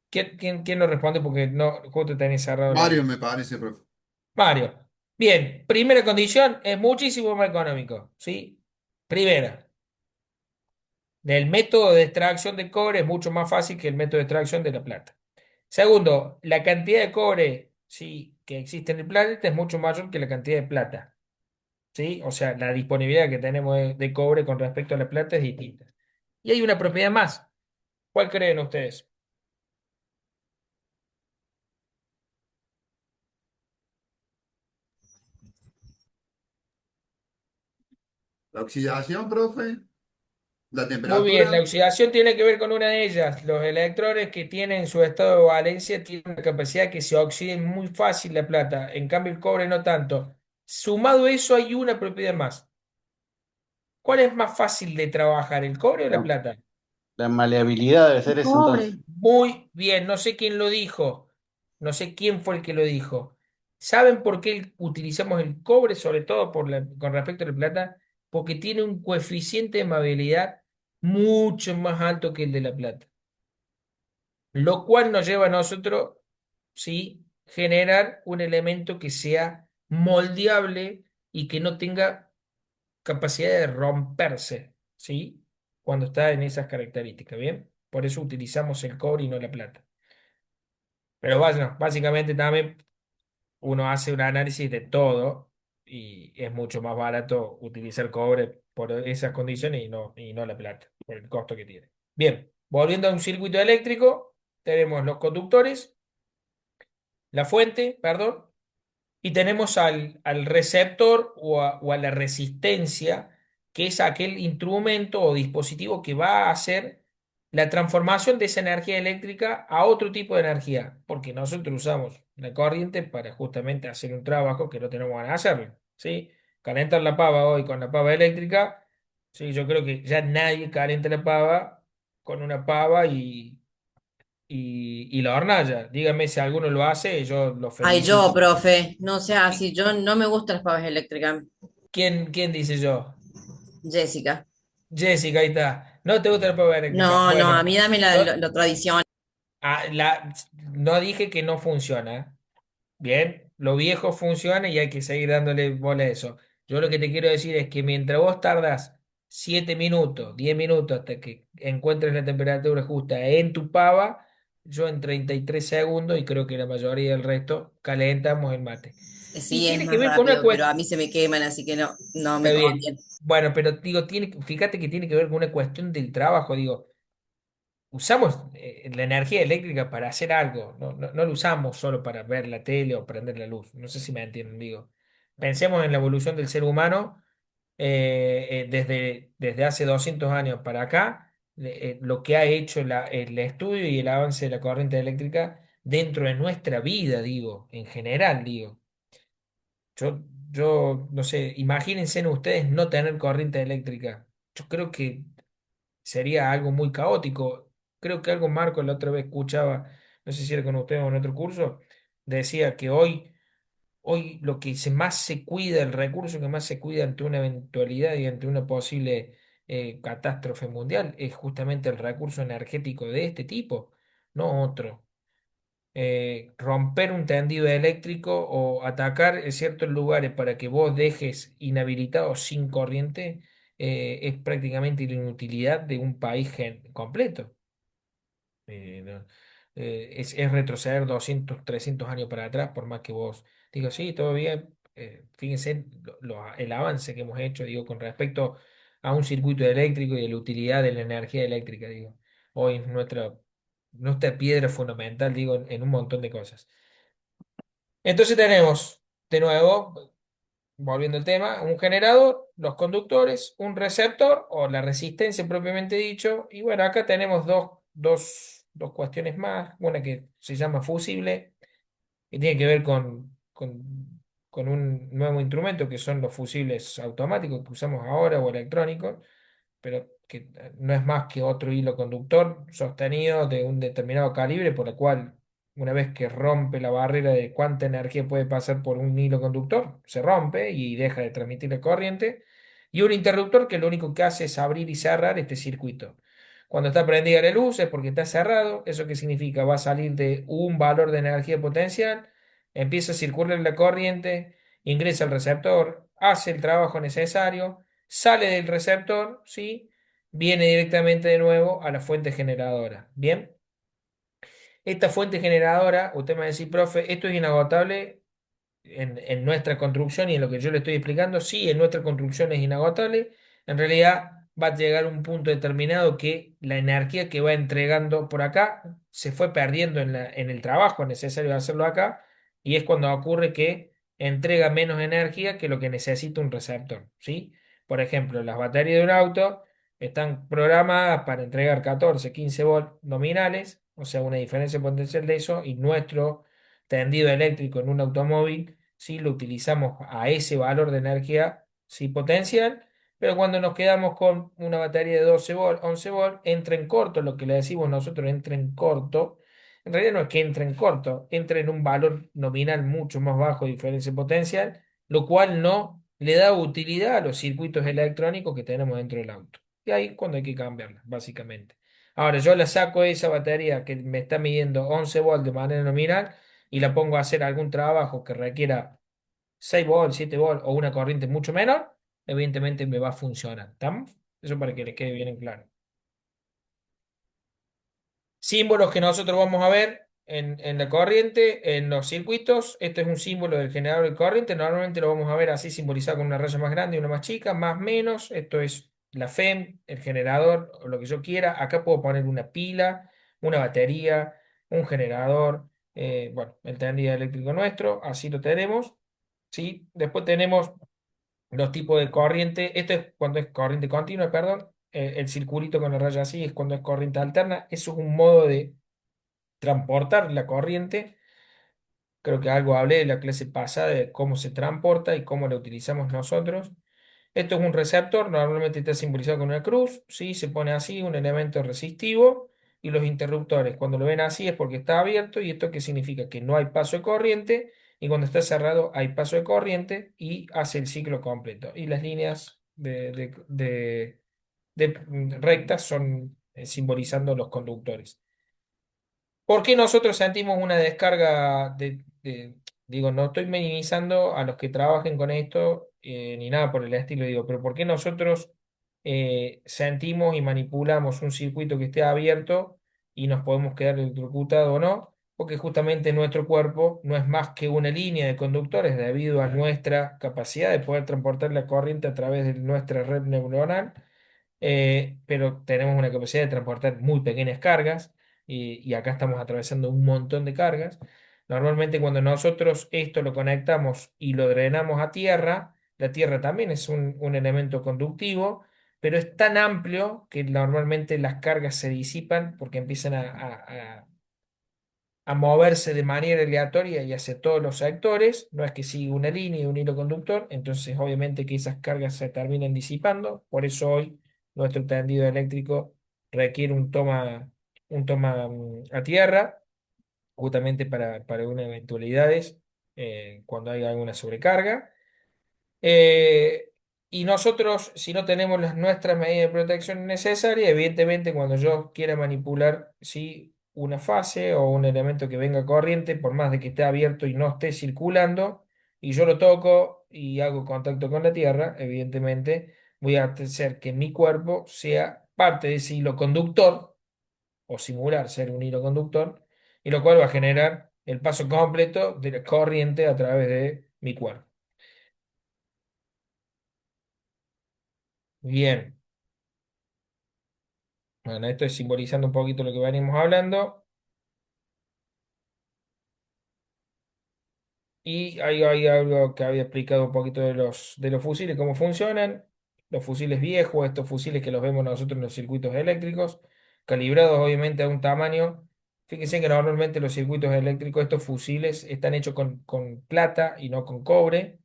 ¿Quién lo responde? Porque no, justo tenés cerrado la... Varios me parece, profe. Mario. Bien, primera condición, es muchísimo más económico, ¿sí? Primera, el método de extracción de cobre es mucho más fácil que el método de extracción de la plata. Segundo, la cantidad de cobre, sí, que existe en el planeta es mucho mayor que la cantidad de plata, ¿sí? O sea, la disponibilidad que tenemos de cobre con respecto a la plata es distinta. Y hay una propiedad más. ¿Cuál creen ustedes? La oxidación, profe. La Muy bien, la temperatura. oxidación tiene que ver con una de ellas. Los electrones que tienen su estado de valencia tienen la capacidad que se oxiden muy fácil la plata, en cambio el cobre no tanto. Sumado a eso hay una propiedad más. ¿Cuál es más fácil de trabajar, el cobre o la La, plata? la maleabilidad debe ser eso entonces. Cobre. Muy bien, no sé quién lo dijo, no sé quién fue el que lo dijo. ¿Saben por qué utilizamos el cobre, sobre todo con respecto a la plata? Porque tiene un coeficiente de maleabilidad mucho más alto que el de la plata. Lo cual nos lleva a nosotros, ¿sí? Generar un elemento que sea moldeable y que no tenga capacidad de romperse, ¿sí? Cuando está en esas características, ¿bien? Por eso utilizamos el cobre y no la plata. Pero bueno, básicamente también uno hace un análisis de todo y es mucho más barato utilizar cobre por esas condiciones y no la plata, por el costo que tiene. Bien, volviendo a un circuito eléctrico, tenemos los conductores, la fuente, perdón, y tenemos al receptor o a la resistencia, que es aquel instrumento o dispositivo que va a hacer la transformación de esa energía eléctrica a otro tipo de energía, porque nosotros usamos la corriente para justamente hacer un trabajo que no tenemos ganas de hacerlo, ¿sí? Calentar la pava hoy con la pava eléctrica, sí, yo creo que ya nadie calienta la pava con una pava y la hornalla. Dígame si alguno lo hace, yo lo Ay, yo, felicito. profe, no sea así. Yo no me gustan las pavas eléctricas. ¿Quién dice yo? Jessica. Jessica, ahí está. ¿No te gusta la pava eléctrica? No, no, a Bueno, mí dame no, lo tradicional. no dije que no funciona. Bien, lo viejo funciona y hay que seguir dándole bola a eso. Yo lo que te quiero decir es que mientras vos tardas 7 minutos, 10 minutos hasta que encuentres la temperatura justa en tu pava, yo en 33 segundos y creo que la mayoría del resto calentamos el mate. Y Sí, es tiene que más ver con una rápido, pero a cuestión. mí se me queman, así que no, no Está me bien. conviene. Bueno, pero digo, fíjate que tiene que ver con una cuestión del trabajo. Digo, usamos la energía eléctrica para hacer algo. No lo usamos solo para ver la tele o prender la luz. No sé si me entienden. Digo, pensemos en la evolución del ser humano desde hace 200 años para acá, lo que ha hecho el estudio y el avance de la corriente eléctrica dentro de nuestra vida, digo, en general, digo. Yo, yo no sé, imagínense ustedes no tener corriente eléctrica. Yo creo que sería algo muy caótico. Creo que algo Marco la otra vez escuchaba, no sé si era con ustedes o en otro curso, decía que hoy lo que más se cuida, el recurso que más se cuida ante una eventualidad y ante una posible catástrofe mundial es justamente el recurso energético de este tipo, no otro. Romper un tendido eléctrico o atacar ciertos lugares para que vos dejes inhabilitado sin corriente es prácticamente la inutilidad de un país completo. No, es retroceder 200 300 años para atrás, por más que vos digas, sí, todo bien. Fíjense el avance que hemos hecho, digo, con respecto a un circuito eléctrico y a la utilidad de la energía eléctrica, digo. Hoy es nuestra piedra fundamental, digo, en un montón de cosas. Entonces tenemos, de nuevo, volviendo al tema, un generador, los conductores, un receptor o la resistencia propiamente dicho, y bueno, acá tenemos dos dos cuestiones más. Una que se llama fusible, que tiene que ver con un nuevo instrumento que son los fusibles automáticos que usamos ahora o electrónicos, pero que no es más que otro hilo conductor sostenido de un determinado calibre, por el cual una vez que rompe la barrera de cuánta energía puede pasar por un hilo conductor, se rompe y deja de transmitir la corriente, y un interruptor que lo único que hace es abrir y cerrar este circuito. Cuando está prendida la luz es porque está cerrado. ¿Eso qué significa? Va a salir de un valor de energía potencial, empieza a circular la corriente, ingresa al receptor, hace el trabajo necesario, sale del receptor, ¿sí? Viene directamente de nuevo a la fuente generadora. Bien, esta fuente generadora, usted me va a decir, profe, esto es inagotable en nuestra construcción y en lo que yo le estoy explicando, sí, en nuestra construcción es inagotable. En realidad va a llegar a un punto determinado que la energía que va entregando por acá se fue perdiendo en el trabajo necesario de hacerlo acá, y es cuando ocurre que entrega menos energía que lo que necesita un receptor, ¿sí? Por ejemplo, las baterías de un auto están programadas para entregar 14, 15 volts nominales, o sea, una diferencia potencial de eso, y nuestro tendido eléctrico en un automóvil, ¿sí? Lo utilizamos a ese valor de energía, ¿sí? Potencial, pero cuando nos quedamos con una batería de 12 volts, 11 volts, entra en corto, lo que le decimos nosotros entra en corto. En realidad no es que entre en corto, entra en un valor nominal mucho más bajo de diferencia potencial, lo cual no le da utilidad a los circuitos electrónicos que tenemos dentro del auto. Y ahí es cuando hay que cambiarla, básicamente. Ahora, yo la saco de esa batería que me está midiendo 11 volts de manera nominal y la pongo a hacer algún trabajo que requiera 6 volts, 7 volts o una corriente mucho menor, evidentemente me va a funcionar. ¿Estamos? Eso para que les quede bien en claro. Símbolos que nosotros vamos a ver en la corriente, en los circuitos. Este es un símbolo del generador de corriente. Normalmente lo vamos a ver así simbolizado con una raya más grande y una más chica, más menos. Esto es la FEM, el generador, o lo que yo quiera. Acá puedo poner una pila, una batería, un generador, bueno, el tendido eléctrico nuestro, así lo tenemos. ¿Sí? Después tenemos los tipos de corriente. Esto es cuando es corriente continua, perdón. El circulito con la raya así es cuando es corriente alterna. Eso es un modo de transportar la corriente. Creo que algo hablé de la clase pasada de cómo se transporta y cómo la utilizamos nosotros. Esto es un receptor, normalmente está simbolizado con una cruz, ¿sí? Se pone así, un elemento resistivo. Y los interruptores, cuando lo ven así es porque está abierto, y esto qué significa que no hay paso de corriente, y cuando está cerrado hay paso de corriente y hace el ciclo completo. Y las líneas rectas son simbolizando los conductores. ¿Por qué nosotros sentimos una descarga digo, no estoy minimizando a los que trabajen con esto ni nada por el estilo, digo, pero ¿por qué nosotros sentimos y manipulamos un circuito que esté abierto y nos podemos quedar electrocutados o no? Porque justamente nuestro cuerpo no es más que una línea de conductores debido a nuestra capacidad de poder transportar la corriente a través de nuestra red neuronal, pero tenemos una capacidad de transportar muy pequeñas cargas, y acá estamos atravesando un montón de cargas. Normalmente cuando nosotros esto lo conectamos y lo drenamos a tierra, la tierra también es un elemento conductivo, pero es tan amplio que normalmente las cargas se disipan porque empiezan a moverse de manera aleatoria y hacia todos los sectores. No es que siga una línea y un hilo conductor, entonces obviamente que esas cargas se terminan disipando. Por eso hoy nuestro tendido eléctrico requiere un toma a tierra, justamente para unas eventualidades, cuando hay alguna sobrecarga. Eh, y nosotros, si no tenemos las nuestras medidas de protección necesarias, evidentemente cuando yo quiera manipular, ¿sí? Una fase o un elemento que venga corriente, por más de que esté abierto y no esté circulando, y yo lo toco y hago contacto con la tierra, evidentemente voy a hacer que mi cuerpo sea parte de ese hilo conductor, o simular ser un hilo conductor, y lo cual va a generar el paso completo de la corriente a través de mi cuerpo. Bien. Bueno, esto es simbolizando un poquito lo que venimos hablando. Y ahí hay algo que había explicado un poquito de los fusiles, cómo funcionan. Los fusiles viejos, estos fusiles que los vemos nosotros en los circuitos eléctricos, calibrados obviamente a un tamaño. Fíjense que normalmente los circuitos eléctricos, estos fusibles, están hechos con plata y no con cobre,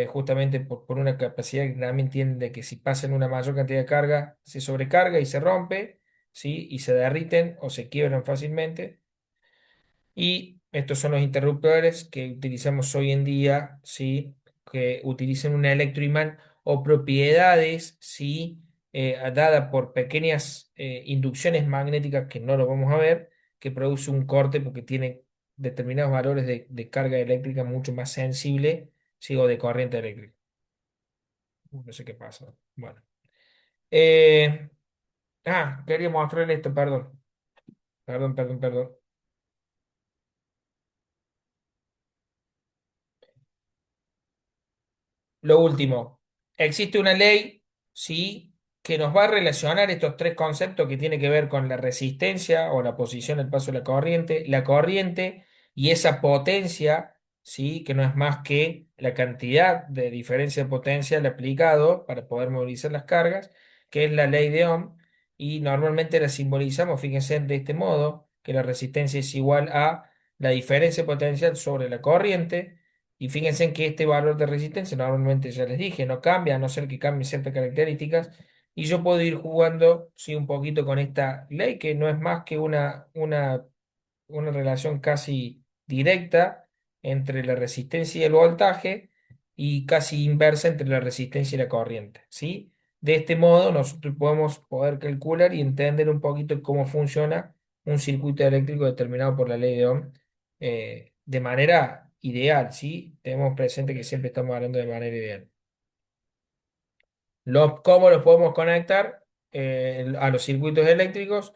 justamente por una capacidad que también tienen de que si pasan una mayor cantidad de carga, se sobrecarga y se rompe, ¿sí? Y se derriten o se quiebran fácilmente. Y estos son los interruptores que utilizamos hoy en día, ¿sí? Que utilizan un electroimán o propiedades, ¿sí? Dadas por pequeñas inducciones magnéticas que no lo vamos a ver, que produce un corte porque tiene determinados valores de carga eléctrica mucho más sensible, ¿sí? O de corriente eléctrica. No sé qué pasa. Bueno. Eh, quería mostrarle esto, perdón. Perdón. Lo último, existe una ley, sí, que nos va a relacionar estos tres conceptos que tiene que ver con la resistencia o la posición del paso de la corriente y esa potencia, sí, que no es más que la cantidad de diferencia de potencia al aplicado para poder movilizar las cargas, que es la ley de Ohm, y normalmente la simbolizamos, fíjense, de este modo, que la resistencia es igual a la diferencia potencial sobre la corriente. Y fíjense en que este valor de resistencia normalmente ya les dije, no cambia a no ser que cambie ciertas características. Y yo puedo ir jugando, sí, un poquito con esta ley, que no es más que una relación casi directa entre la resistencia y el voltaje y casi inversa entre la resistencia y la corriente, ¿sí? De este modo nosotros podemos poder calcular y entender un poquito cómo funciona un circuito eléctrico determinado por la ley de Ohm de manera ideal, ¿sí? Tenemos presente que siempre estamos hablando de manera ideal. ¿Cómo los podemos conectar a los circuitos eléctricos?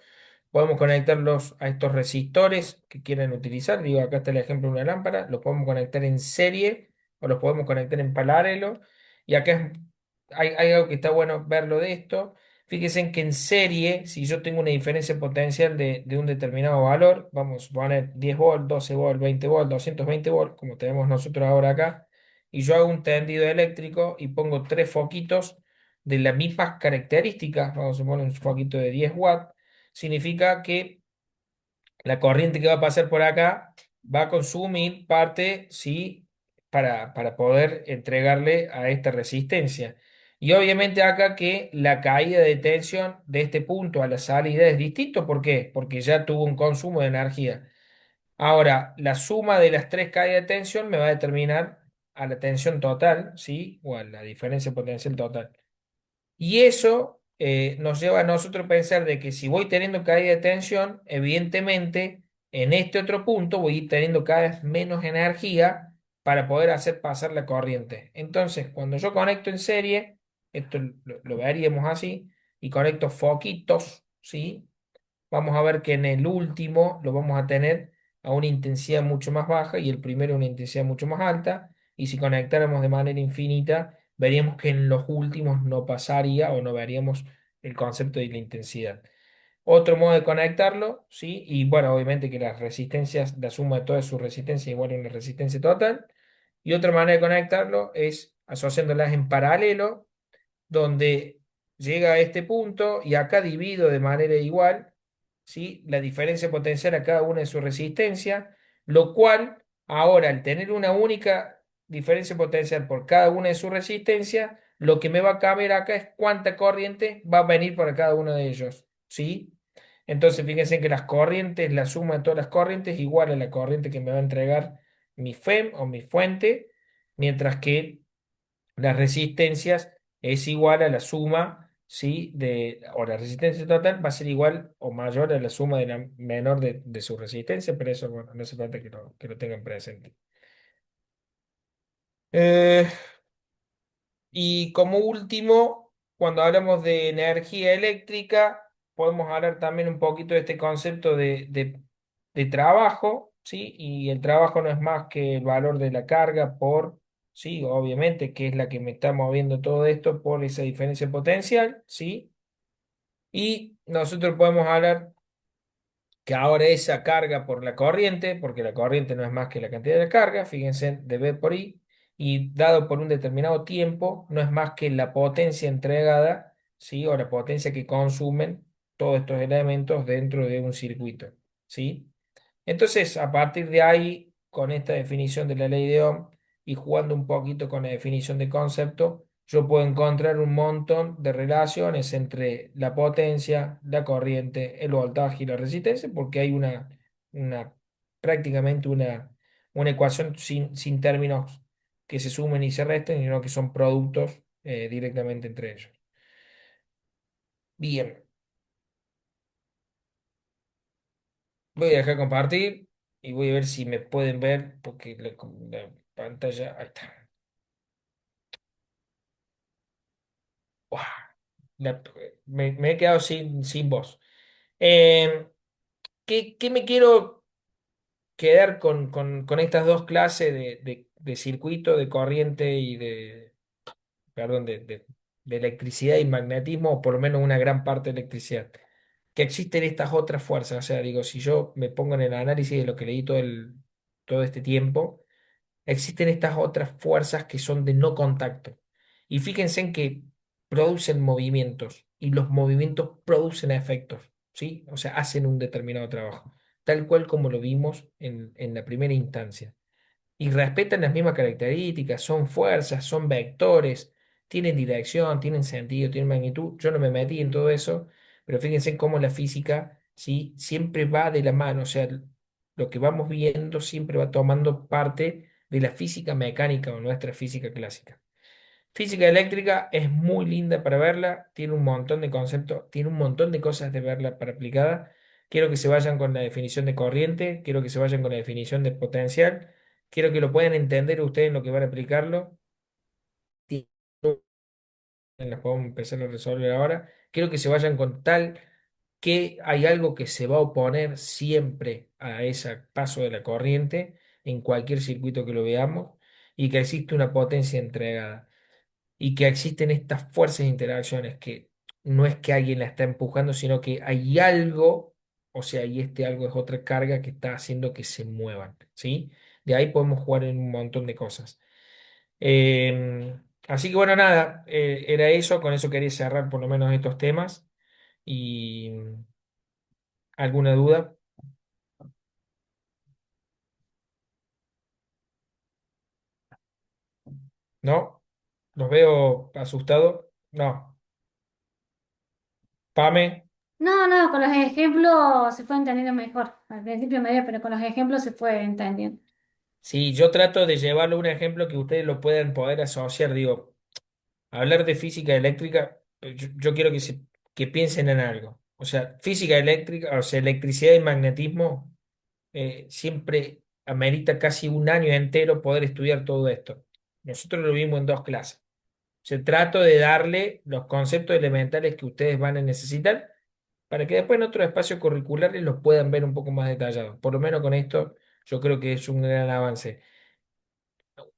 Podemos conectarlos a estos resistores que quieren utilizar. Digo, acá está el ejemplo de una lámpara. Los podemos conectar en serie o los podemos conectar en paralelo. Y acá hay algo que está bueno verlo de esto. Fíjense en que en serie, si yo tengo una diferencia potencial de un determinado valor, vamos a poner 10 volt, 12 volt, 20 volt, 220 volt, como tenemos nosotros ahora acá, y yo hago un tendido eléctrico y pongo tres foquitos de las mismas características, vamos a poner un foquito de 10 watts, significa que la corriente que va a pasar por acá va a consumir parte, ¿sí? Para poder entregarle a esta resistencia. Y obviamente acá que la caída de tensión de este punto a la salida es distinto. ¿Por qué? Porque ya tuvo un consumo de energía. Ahora, la suma de las tres caídas de tensión me va a determinar a la tensión total, ¿sí? O a la diferencia potencial total. Y eso nos lleva a nosotros a pensar de que si voy teniendo caída de tensión, evidentemente en este otro punto voy a ir teniendo cada vez menos energía para poder hacer pasar la corriente. Entonces, cuando yo conecto en serie, esto lo veríamos así, y conecto foquitos, ¿sí? Vamos a ver que en el último lo vamos a tener a una intensidad mucho más baja y el primero a una intensidad mucho más alta. Y si conectáramos de manera infinita, veríamos que en los últimos no pasaría o no veríamos el concepto de la intensidad. Otro modo de conectarlo, ¿sí? Y bueno, obviamente que las resistencias, la suma de todas sus resistencias igual a una resistencia total. Y otra manera de conectarlo es asociándolas en paralelo, donde llega a este punto y acá divido de manera igual, ¿sí? La diferencia potencial a cada una de su resistencia, lo cual ahora al tener una única diferencia potencial por cada una de sus resistencias, lo que me va a caber acá es cuánta corriente va a venir para cada uno de ellos, ¿sí? Entonces fíjense que las corrientes, la suma de todas las corrientes es igual a la corriente que me va a entregar mi FEM o mi fuente, mientras que las resistencias es igual a la suma, ¿sí? O la resistencia total va a ser igual o mayor a la suma de la menor de su resistencia, pero eso, bueno, no hace falta que lo tengan presente. Eh, y como último, cuando hablamos de energía eléctrica, podemos hablar también un poquito de este concepto de trabajo, ¿sí? Y el trabajo no es más que el valor de la carga por, sí, obviamente, que es la que me está moviendo todo esto por esa diferencia potencial, ¿sí? Y nosotros podemos hablar que ahora esa carga por la corriente, porque la corriente no es más que la cantidad de carga, fíjense, de V por I, y dado por un determinado tiempo, no es más que la potencia entregada, ¿sí? O la potencia que consumen todos estos elementos dentro de un circuito, ¿sí? Entonces, a partir de ahí, con esta definición de la ley de Ohm y jugando un poquito con la definición de concepto, yo puedo encontrar un montón de relaciones entre la potencia, la corriente, el voltaje y la resistencia, porque hay una prácticamente una ecuación sin términos que se sumen y se resten, sino que son productos directamente entre ellos. Bien, voy a dejar compartir y voy a ver si me pueden ver, porque la pantalla, ahí está. Uah, la- me he quedado sin voz. Eh, ¿qué me quiero quedar con estas dos clases de circuito, de corriente y perdón, de electricidad y magnetismo, o por lo menos una gran parte de electricidad? Que existen estas otras fuerzas. O sea, digo, si yo me pongo en el análisis de lo que leí todo este tiempo, existen estas otras fuerzas que son de no contacto. Y fíjense en que producen movimientos y los movimientos producen efectos, ¿sí? O sea, hacen un determinado trabajo, tal cual como lo vimos en la primera instancia. Y respetan las mismas características, son fuerzas, son vectores, tienen dirección, tienen sentido, tienen magnitud. Yo no me metí en todo eso, pero fíjense cómo la física, ¿sí? Siempre va de la mano. O sea, lo que vamos viendo siempre va tomando parte de la física mecánica o nuestra física clásica. Física eléctrica es muy linda para verla, tiene un montón de conceptos, tiene un montón de cosas de verla para aplicada. Quiero que se vayan con la definición de corriente, quiero que se vayan con la definición de potencial, quiero que lo puedan entender ustedes en lo que van a aplicarlo. Sí, las podemos empezar a resolver ahora. Quiero que se vayan con tal que hay algo que se va a oponer siempre a ese paso de la corriente en cualquier circuito que lo veamos y que existe una potencia entregada y que existen estas fuerzas de interacciones que no es que alguien la está empujando, sino que hay algo, o sea, y este algo es otra carga que está haciendo que se muevan, ¿sí? De ahí podemos jugar en un montón de cosas. Así que bueno, nada, era eso, con eso quería cerrar por lo menos estos temas y alguna duda, ¿no? Los veo asustados, no. Pame. No, no, con los ejemplos se fue entendiendo mejor. Al principio medio, pero con los ejemplos se fue entendiendo. Sí, yo trato de llevarlo a un ejemplo que ustedes lo puedan poder asociar, digo. Hablar de física eléctrica, yo quiero que piensen en algo. O sea, física eléctrica, o sea, electricidad y magnetismo, siempre amerita casi un año entero poder estudiar todo esto. Nosotros lo vimos en dos clases. Se trato de darle los conceptos elementales que ustedes van a necesitar para que después en otros espacios curriculares los puedan ver un poco más detallados. Por lo menos con esto yo creo que es un gran avance.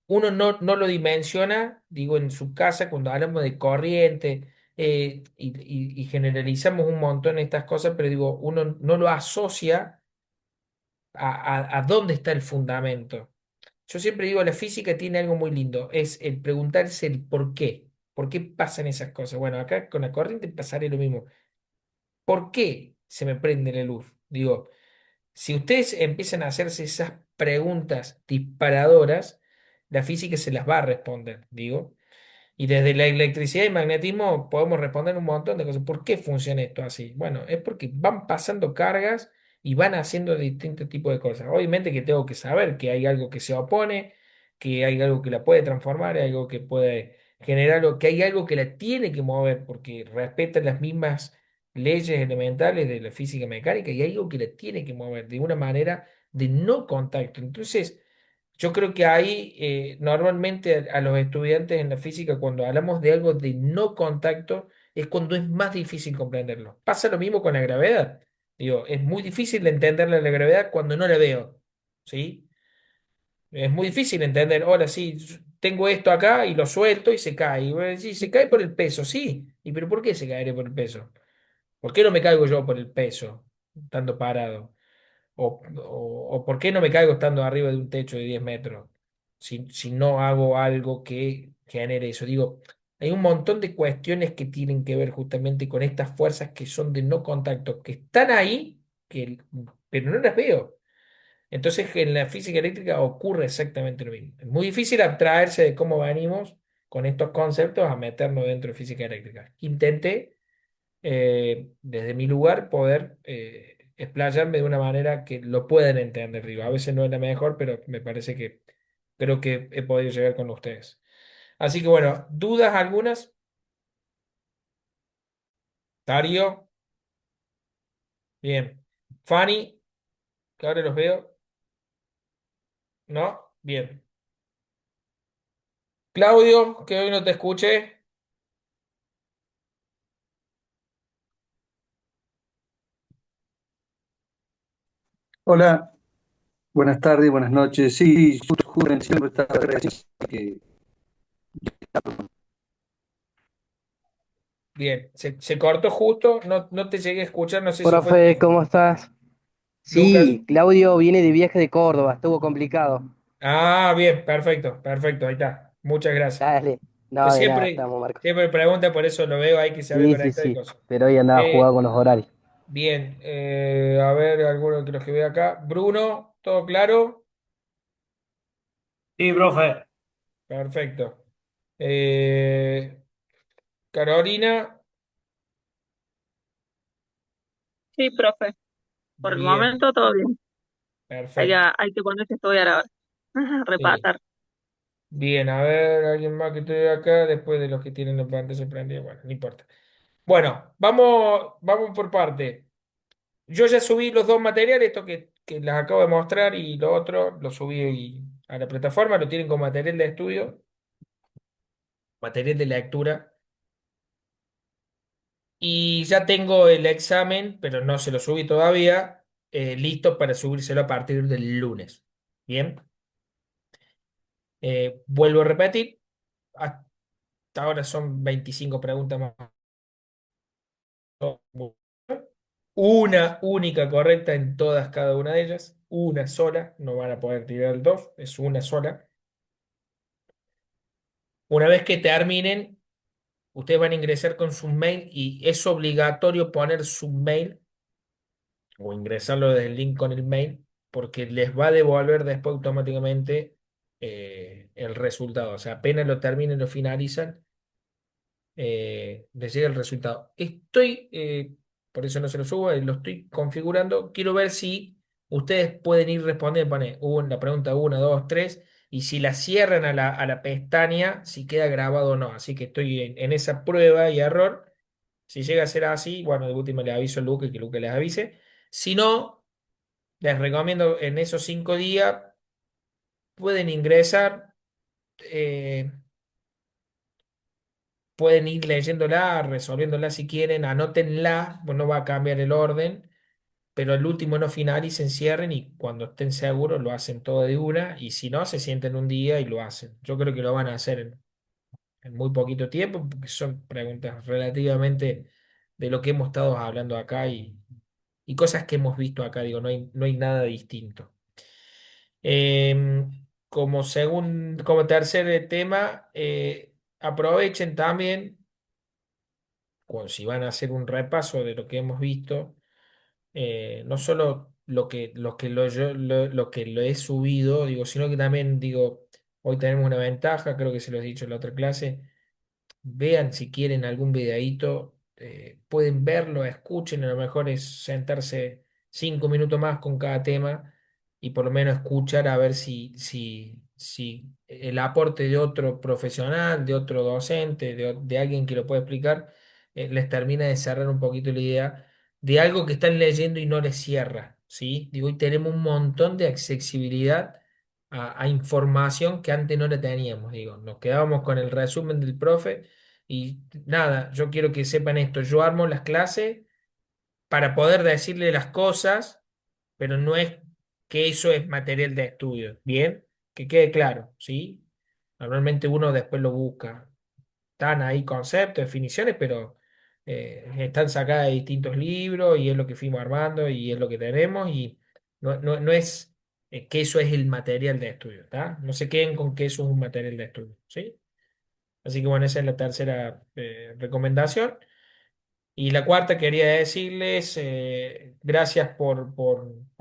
Uno no lo dimensiona, digo, en su casa cuando hablamos de corriente y generalizamos un montón estas cosas, pero digo, uno no lo asocia a dónde está el fundamento. Yo siempre digo, la física tiene algo muy lindo, es el preguntarse el por qué pasan esas cosas. Bueno, acá con la corriente pasaré lo mismo. ¿Por qué se me prende la luz? Digo, si ustedes empiezan a hacerse esas preguntas disparadoras, la física se las va a responder, digo. Y desde la electricidad y magnetismo podemos responder un montón de cosas. ¿Por qué funciona esto así? Bueno, es porque van pasando cargas y van haciendo distintos tipos de cosas. Obviamente que tengo que saber que hay algo que se opone, que hay algo que la puede transformar, hay algo que puede generar, que hay algo que la tiene que mover porque respeta las mismas leyes elementales de la física mecánica y hay algo que la tiene que mover de una manera de no contacto. Entonces, yo creo que ahí normalmente a los estudiantes en la física, cuando hablamos de algo de no contacto, es cuando es más difícil comprenderlo. Pasa lo mismo con la gravedad. Digo, es muy difícil de entender la gravedad cuando no la veo. ¿Sí? Es muy difícil entender, ahora sí, tengo esto acá y lo suelto y se cae. Y bueno, sí, se cae por el peso, sí. ¿Y pero por qué se caería por el peso? ¿Por qué no me caigo yo por el peso, estando parado? O por qué no me caigo estando arriba de un techo de 10 metros si no hago algo que genere eso. Digo, Hay un montón de cuestiones que tienen que ver justamente con estas fuerzas que son de no contacto, que están ahí, pero no las veo. Entonces, en la física eléctrica ocurre exactamente lo mismo. Es muy difícil abstraerse de cómo venimos con estos conceptos a meternos dentro de física eléctrica. Intenté, desde mi lugar, poder explayarme de una manera que lo puedan entender. Digo, a veces no es la mejor, pero me parece que creo que he podido llegar con ustedes. Así que bueno, ¿dudas algunas? Darío, bien. Fanny, que ahora los veo. ¿No? Bien. Claudio, que hoy no te escuché. Hola, buenas tardes, buenas noches. Sí, justo menciono esta que Bien, se cortó justo, no te llegué a escuchar, no sé si fue Profe, ¿cómo estás? Lucas. Sí, Claudio viene de viaje de Córdoba, estuvo complicado. Ah, bien, perfecto, perfecto, ahí está. Muchas gracias. Dale, no, Pues de nada, siempre, estamos, Marcos. siempre pregunta, por eso lo veo ahí que se había Sí, sí, conectado y sí, cosas. pero hoy andaba jugado Eh, con los horarios. bien, a ver, algunos de los que veo acá. Bruno, ¿todo claro? Sí, profe. Perfecto. Eh, Carolina, Sí, profe, por el bien, momento todo bien. perfecto. Hay que ponerse a estudiar ahora. Sí. Repasar. Bien, a ver, alguien más que estoy acá, después de los que tienen la pantalla prendida, bueno, no importa. Bueno, vamos por parte. Yo ya subí los dos materiales, esto que les acabo de mostrar, y lo otro lo subí a la plataforma, lo tienen como material de estudio, material de lectura, y ya tengo el examen, pero no se lo subí todavía, listo para subírselo a partir del lunes. Bien, vuelvo a repetir, hasta ahora son 25 preguntas más. Una única correcta en todas, cada una de ellas. Una sola, no van a poder tirar dos, es una sola. Una vez que terminen, ustedes van a ingresar con su mail y es obligatorio poner su mail o ingresarlo desde el link con el mail porque les va a devolver después automáticamente el resultado. O sea, apenas lo terminen, lo finalizan, les llega el resultado. Por eso no se lo subo, lo estoy configurando. Quiero ver si ustedes pueden ir respondiendo, pone la pregunta uno, 2, 3, y si la cierran a la pestaña, si queda grabado o no. Así que estoy en esa prueba y error. Si llega a ser así, bueno, de última le aviso a Luque que Luque les avise. Si no, les recomiendo en esos 5 días, pueden ingresar. eh, Pueden ir leyéndola, resolviéndola si quieren, anótenla, pues no va a cambiar el orden, pero el último no finalicen, cierren y cuando estén seguros lo hacen todo de una y si no, se sienten un día y lo hacen. Yo creo que lo van a hacer en muy poquito tiempo porque son preguntas relativamente de lo que hemos estado hablando acá y cosas que hemos visto acá, digo, no hay nada distinto. Como tercer tema, aprovechen también si van a hacer un repaso de lo que hemos visto, no solo lo que lo he subido, digo, sino que también digo, hoy tenemos una ventaja, creo que se lo he dicho en la otra clase. Vean si quieren algún videíto, pueden verlo, escuchen, a lo mejor es sentarse 5 minutos más con cada tema y por lo menos escuchar a ver si el aporte de otro profesional, de otro docente, de alguien que lo pueda explicar, les termina de cerrar un poquito la idea de algo que están leyendo y no les cierra, ¿sí? Digo, hoy tenemos un montón de accesibilidad a información que antes no la teníamos, digo, nos quedábamos con el resumen del profe y nada, yo quiero que sepan esto. Yo armo las clases para poder decirle las cosas, pero no es que eso es material de estudio. Bien, que quede claro, ¿sí? Normalmente uno después lo busca. Están ahí conceptos, definiciones, pero están sacadas de distintos libros y es lo que fuimos armando y es lo que tenemos y no es que eso es el material de estudio, ¿está? No se queden con que eso es un material de estudio, ¿sí? Así que bueno, esa es la tercera recomendación. Y la cuarta, quería decirles gracias por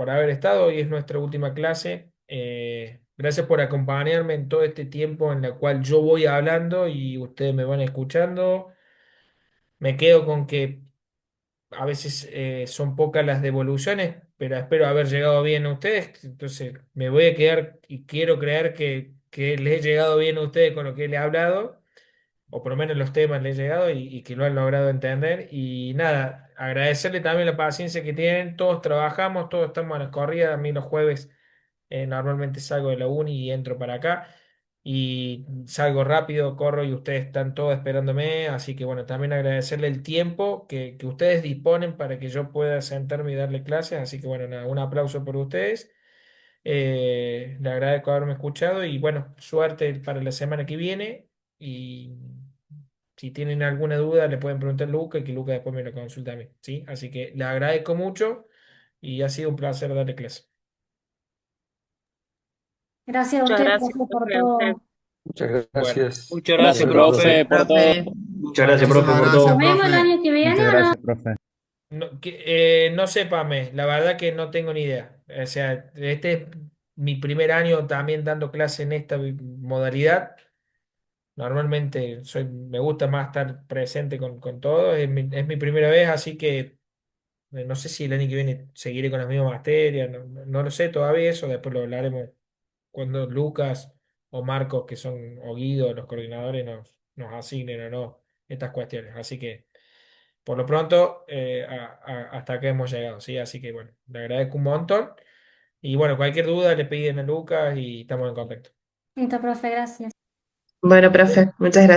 haber estado. Hoy es nuestra última clase. Gracias por acompañarme en todo este tiempo en el cual yo voy hablando y ustedes me van escuchando. Me quedo con que a veces son pocas las devoluciones, pero espero haber llegado bien a ustedes. Entonces me voy a quedar y quiero creer que les he llegado bien a ustedes con lo que les he hablado, o por lo menos los temas les he llegado y que lo han logrado entender. Y nada, agradecerle también la paciencia que tienen. Todos trabajamos, todos estamos a la corrida. A mí los jueves normalmente salgo de la uni y entro para acá. Y salgo rápido, corro y ustedes están todos esperándome. Así que bueno, también agradecerle el tiempo que ustedes disponen para que yo pueda sentarme y darle clases. Así que bueno, nada, un aplauso por ustedes. Le agradezco haberme escuchado y bueno, suerte para la semana que viene. Y si tienen alguna duda, le pueden preguntar a Luca y que Luca después me lo consulta a mí, ¿sí? Así que le agradezco mucho y ha sido un placer darle clase. Gracias a Muchas usted, gracias, profe, por profe, a usted. todo. Muchas Bueno, gracias. Muchas Gracias, gracias, profe. profe, por todo. Profe. Muchas gracias, bueno, profe, Muchísimas por gracias, todo. Nos vemos el profe. año que viene, Muchas ¿o no? gracias, profe. no sépame, la verdad que no tengo ni idea. O sea, este es mi primer año también dando clase en esta modalidad. Normalmente me gusta más estar presente con todo. Es mi primera vez, así que no sé si el año que viene seguiré con las mismas materias. No lo sé todavía eso. Después lo hablaremos cuando Lucas o Marcos, que son o Guido, los coordinadores, nos asignen o no estas cuestiones. Así que por lo pronto hasta acá hemos llegado, ¿sí? Así que bueno, le agradezco un montón. Y bueno, cualquier duda le piden a Lucas y estamos en contacto. Listo, profe, gracias. Bueno, profe, muchas gracias.